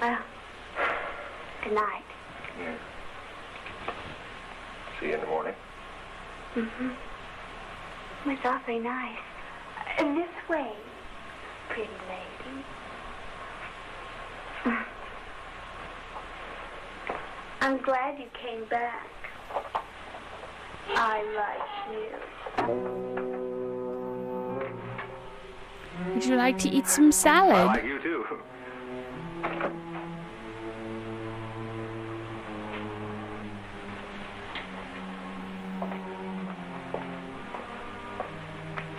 Well, good night. Yeah. See you in the morning. Mm-hmm. It's awfully nice. This way, pretty lady. I'm glad you came back. I like you. Would you like to eat some I salad? like you too.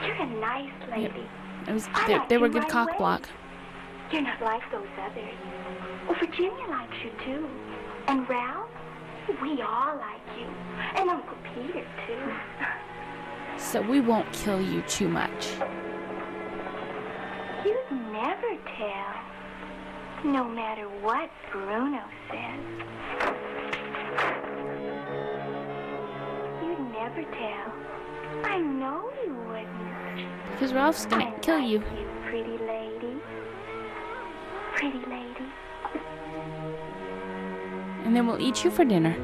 You're a nice lady. It was, I they, like they were you good right cock away. block. You're not like those others. Well, Virginia likes you too. And Ralph, we all like you. And Uncle Peter too. So we won't kill you too much. You'd never tell. No matter what Bruno says. You'd never tell. I know you wouldn't. Because Ralph's gonna I kill like you. pretty lady. Pretty lady. And then we'll eat you for dinner.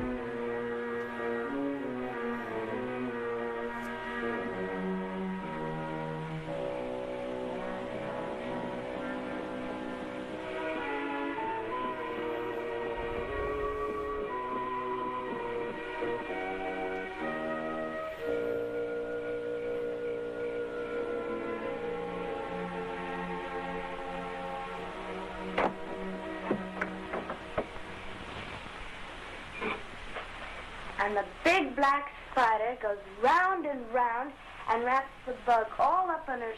And the big black spider goes round and round and wraps the bug all up in her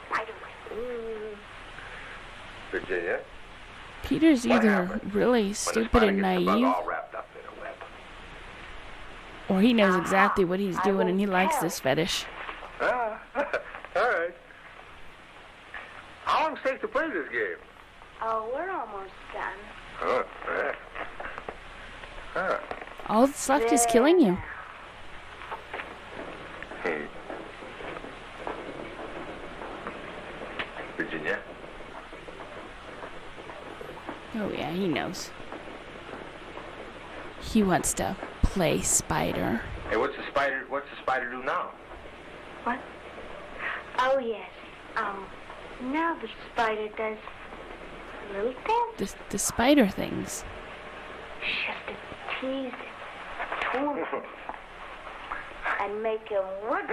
spider web. Virginia, Peter's What either happens really when the stupid spider and gets the bug naive, all wrapped up in a web. or he knows exactly what he's I doing and he won't likes tell. this fetish. Ah, all right. How long does it take to play this game? Oh, we're almost done. Oh, yeah. Huh. All that's left is killing you. Hmm. Virginia? Oh yeah, he knows. He wants to play spider. Hey, what's the spider do now? What? Oh, yes. Now the spider does a little dance. The spider things. Just to tease him, taunt him, and make him work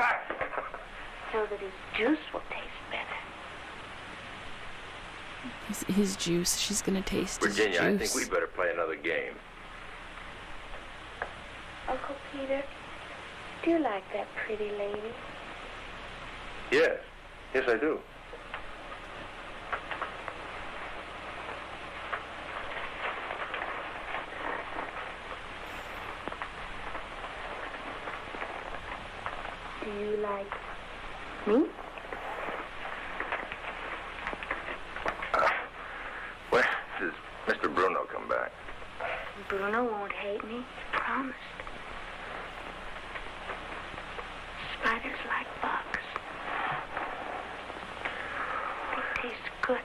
so that his juice will taste better. His juice. She's gonna taste his Virginia, I think juice. we better play another game. Uncle Peter, do you like that pretty lady? Yes. Yes, I do. Do you like me? When does Mr. Bruno come back? Bruno won't hate me. Promised. Spiders like bugs. They taste good.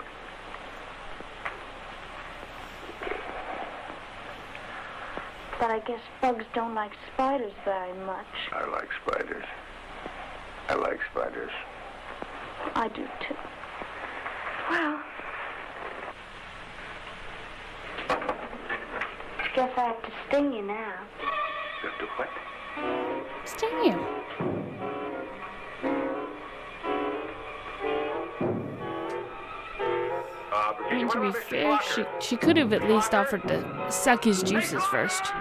But I guess bugs don't like spiders very much. I like spiders. I like spiders. I do too. Well, guess I have to sting you now. You have to what? Sting you. I Virginia, mean, what to be about Mr. fair, Plucker? she could have at least offered to suck his juices first.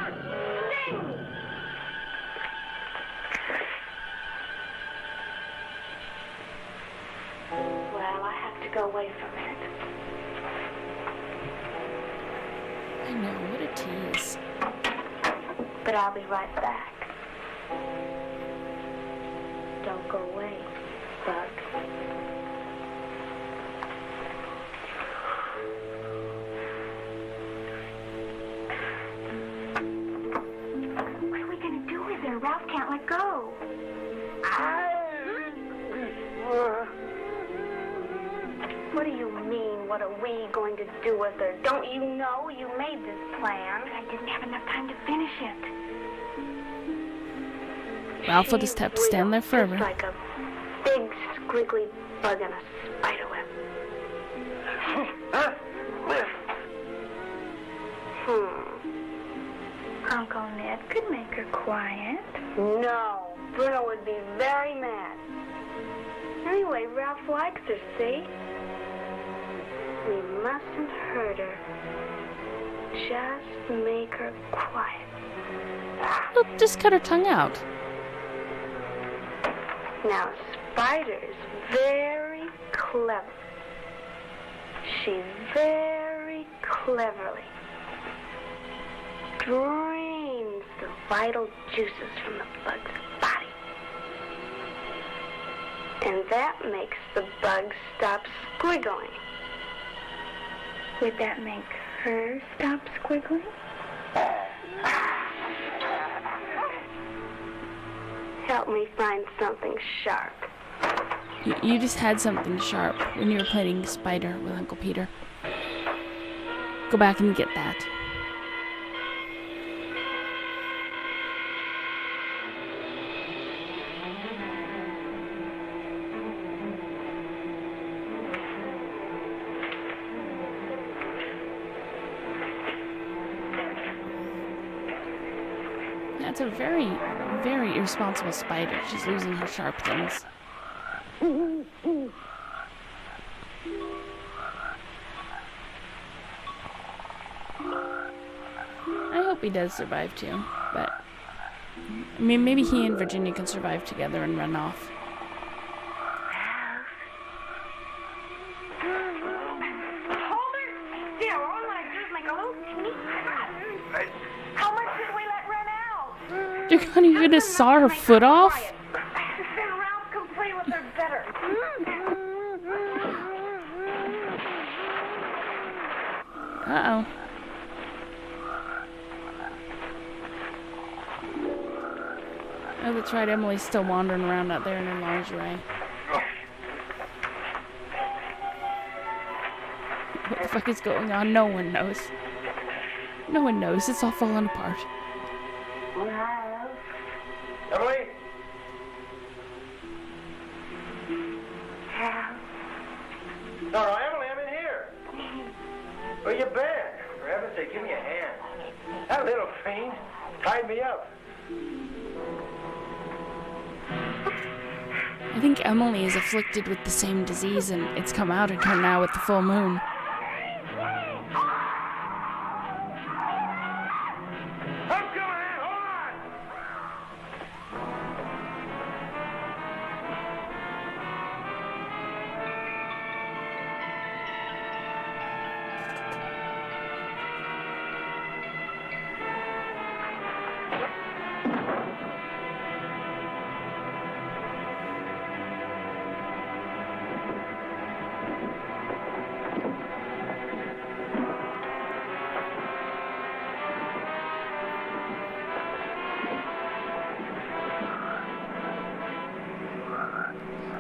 Well, I have to go away for a minute. I know, what a tease. But I'll be right back. Don't go away, Bug. What are we gonna do with her? Ralph can't let go. What do you mean, what are we going to do with her? Don't you know you made this plan? I didn't have enough time to finish it. Ralph will just have to stand there forever. Just like a big squiggly bug in a spider web. Uncle Ned could make her quiet. No, Bruno would be very mad. Anyway, Ralph likes her, see? We mustn't hurt her. Just make her quiet. Well, just cut her tongue out. Now, Spider's very clever. She very cleverly drains the vital juices from the bug's body. And that makes the bug stop squiggling. Would that make her stop squiggling? Help me find something sharp. You just had something sharp when you were playing Spider with Uncle Peter. Go back and get that. That's a very, very irresponsible spider. She's losing her sharp things. I hope he does survive too, but I mean, maybe he and Virginia can survive together and run off. Hold her still. All I want to do is make a little teeny cut. How much did we let run out? You're gonna saw her foot off? Then Ralph can play with her better. Uh-oh. Oh, that's right, Emily's still wandering around out there in her lingerie. What the fuck is going on? No one knows. No one knows. It's all falling apart. Emily? No, Emily, I'm in here. Where you been? For heaven's sake, give me a hand. That little fiend tied me up. I think Emily is afflicted with the same disease, and it's come out at her now with the full moon. I'm coming in, hold on!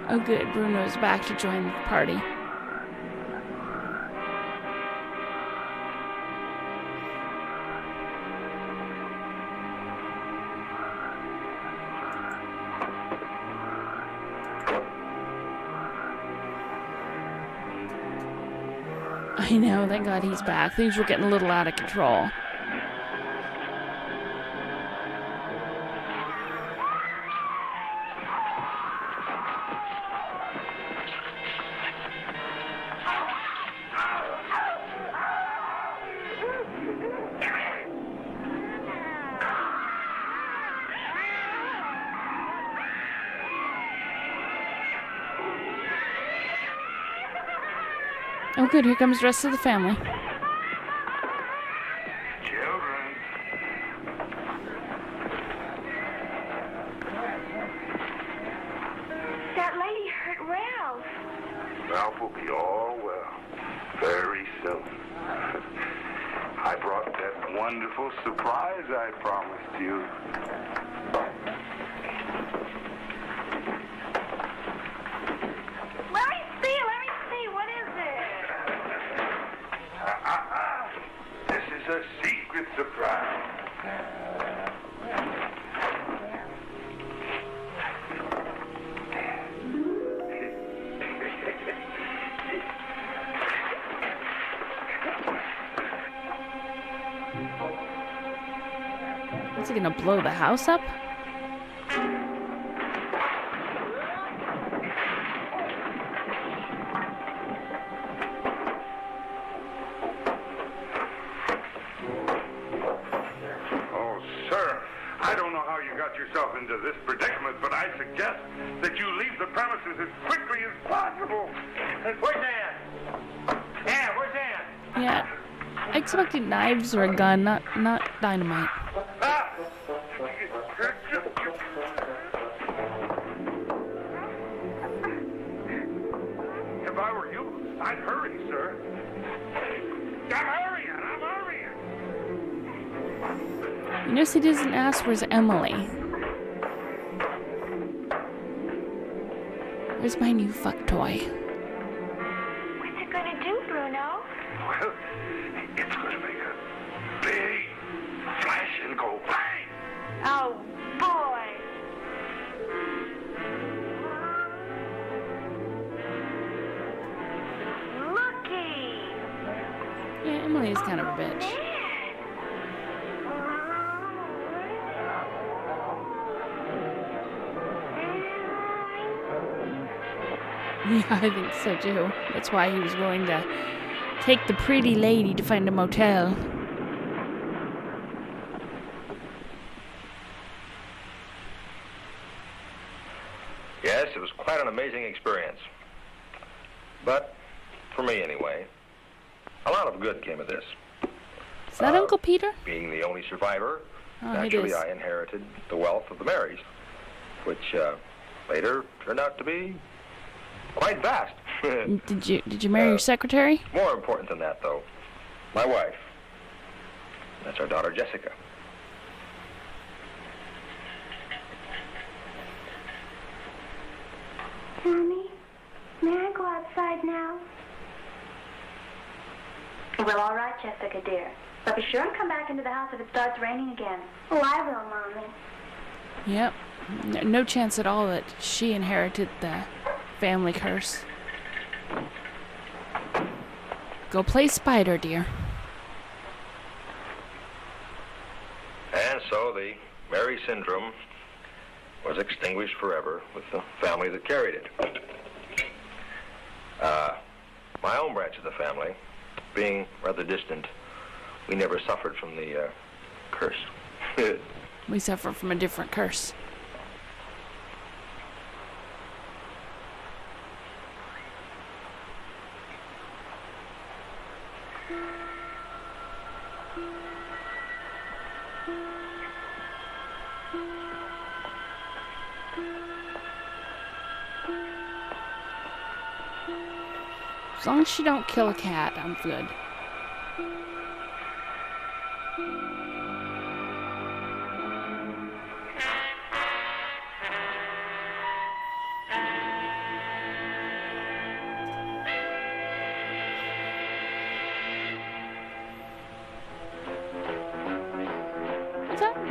Oh good, Bruno's back to join the party. I know, thank God he's back. Things were getting a little out of control. Oh good, here comes the rest of the family. Children. Ralph will be all well very soon. I brought that wonderful surprise I promised you. Let me see. What is it? This is a secret surprise. Is he gonna blow the house up? Oh, sir, I don't know how you got yourself into this predicament, but I suggest that you leave the premises as quickly as possible. Where's Ann? Ann, where's Ann? Yeah. I expected knives or a gun, not dynamite. Ah! If I were you, I'd hurry, sir. I'm hurrying. You notice he doesn't ask where's Emily. Where's my new fuck toy? What's it gonna do, Bruno? Well, it's going to make a big flash and go bang. Oh, boy. Looky. Yeah, Emily is kind of a bitch. Yeah, I think so too. That's why he was willing to take the pretty lady to find a motel. Yes, it was quite an amazing experience. But, for me anyway, a lot of good came of this. Is that Uncle Peter? Being the only survivor, Oh, it naturally is. I inherited the wealth of the Marys, which later turned out to be quite vast. Did you marry your secretary? More important than that, though, my wife. That's our daughter, Jessica. Mommy, may I go outside now? Well, all right, Jessica, dear. But be sure and come back into the house if it starts raining again. Oh, I will, Mommy. Yep. No chance at all that she inherited the family curse. Go play spider, dear. And so the Mary syndrome was extinguished forever with the family that carried it. My own branch of the family, being rather distant, we never suffered from the curse. We suffer from a different curse. As long as she don't kill a cat, I'm good.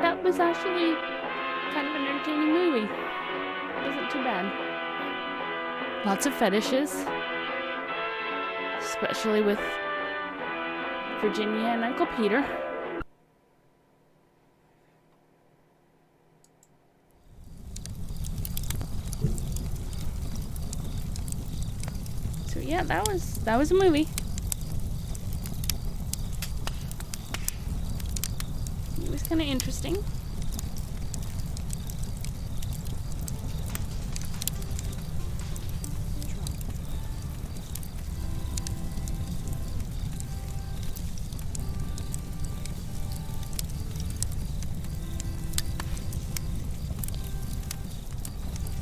That was actually kind of an entertaining movie. It wasn't too bad. Lots of fetishes. Especially with Virginia and Uncle Peter. So yeah, that was a movie. It was kind of interesting.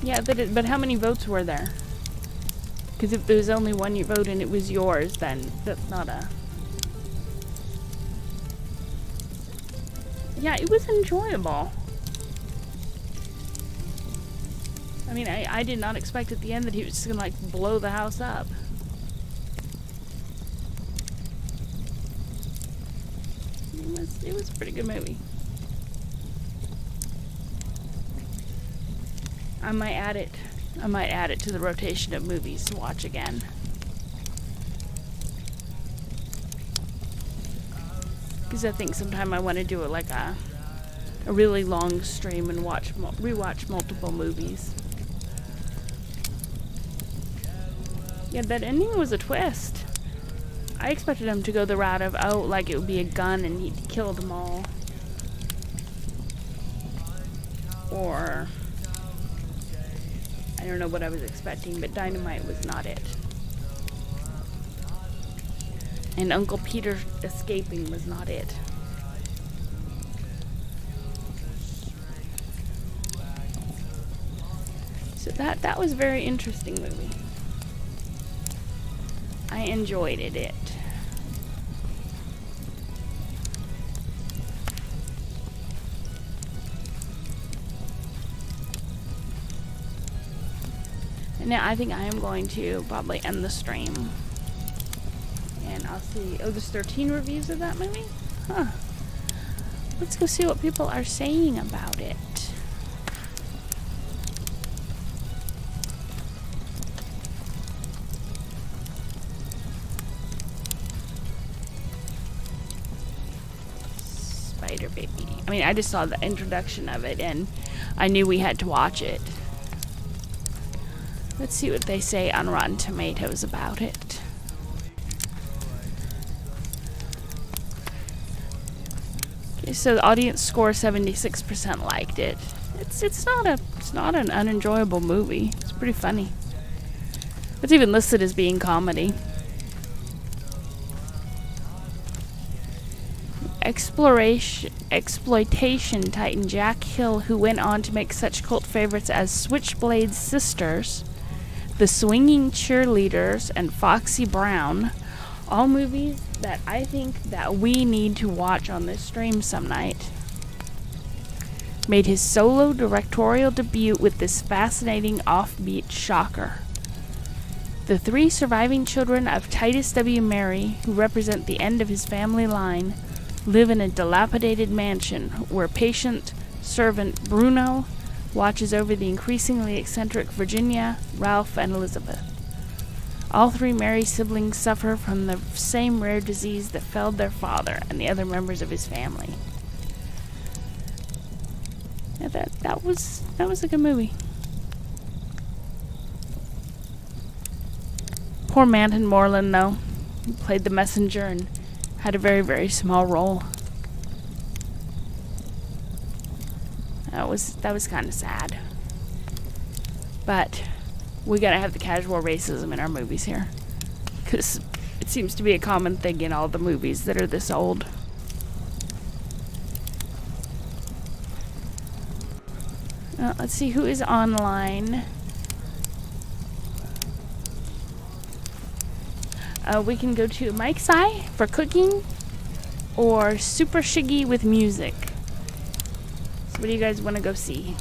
Yeah, but how many votes were there? Because if there was only one you vote and it was yours, then that's not a... Yeah, it was enjoyable. I mean, I did not expect at the end that he was just gonna, like, blow the house up. It was a pretty good movie. I might add it to the rotation of movies to watch again. Because I think sometime I want to do it like a really long stream and rewatch multiple movies. Yeah, that ending was a twist. I expected him to go the route of, oh, like it would be a gun and he'd kill them all. Or... I don't know what I was expecting, but dynamite was not it. And Uncle Peter escaping was not it. So that was a very interesting movie. I enjoyed it. And now I think I am going to probably end the stream. And I'll see. Oh, there's 13 reviews of that movie? Huh. Let's go see what people are saying about it. Spider Baby. I mean, I just saw the introduction of it and I knew we had to watch it. Let's see what they say on Rotten Tomatoes about it. Okay, so the audience score 76% liked it. It's not an unenjoyable movie. It's pretty funny. It's even listed as being comedy. Exploitation titan Jack Hill, who went on to make such cult favorites as Switchblade Sisters, The Swinging Cheerleaders, and Foxy Brown, all movies that I think that we need to watch on this stream some night, made his solo directorial debut with this fascinating offbeat shocker. The three surviving children of Titus W. Mary, who represent the end of his family line, live in a dilapidated mansion where patient servant Bruno watches over the increasingly eccentric Virginia, Ralph, and Elizabeth. All three Mary siblings suffer from the same rare disease that felled their father and the other members of his family. Yeah, that was a good movie. Poor Manton Moreland, though. He played the messenger and had a very, very small role. That was kind of sad. But we gotta have the casual racism in our movies here, because it seems to be a common thing in all the movies that are this old. Let's see who is online. We can go to Mike's Eye for cooking, or Super Shiggy with music. So what do you guys want to go see?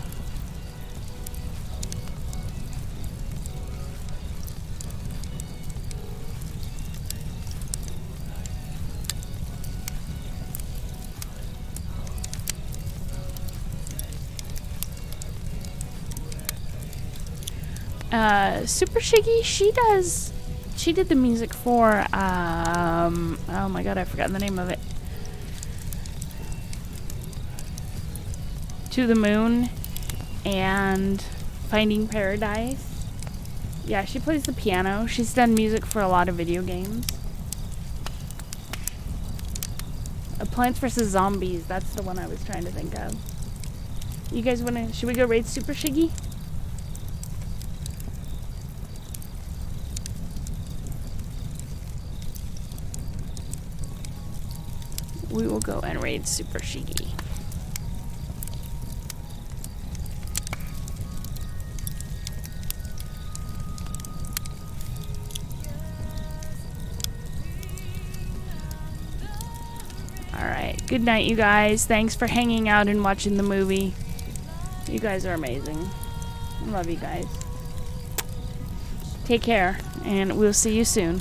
Super Shiggy, she did the music for, oh my god, I've forgotten the name of it. To the Moon and Finding Paradise. Yeah, she plays the piano. She's done music for a lot of video games. Plants vs. Zombies, that's the one I was trying to think of. You guys wanna, should we go raid Super Shiggy? We will go and raid Super Shiggy. Good night, you guys. Thanks for hanging out and watching the movie. You guys are amazing. I love you guys. Take care, and we'll see you soon.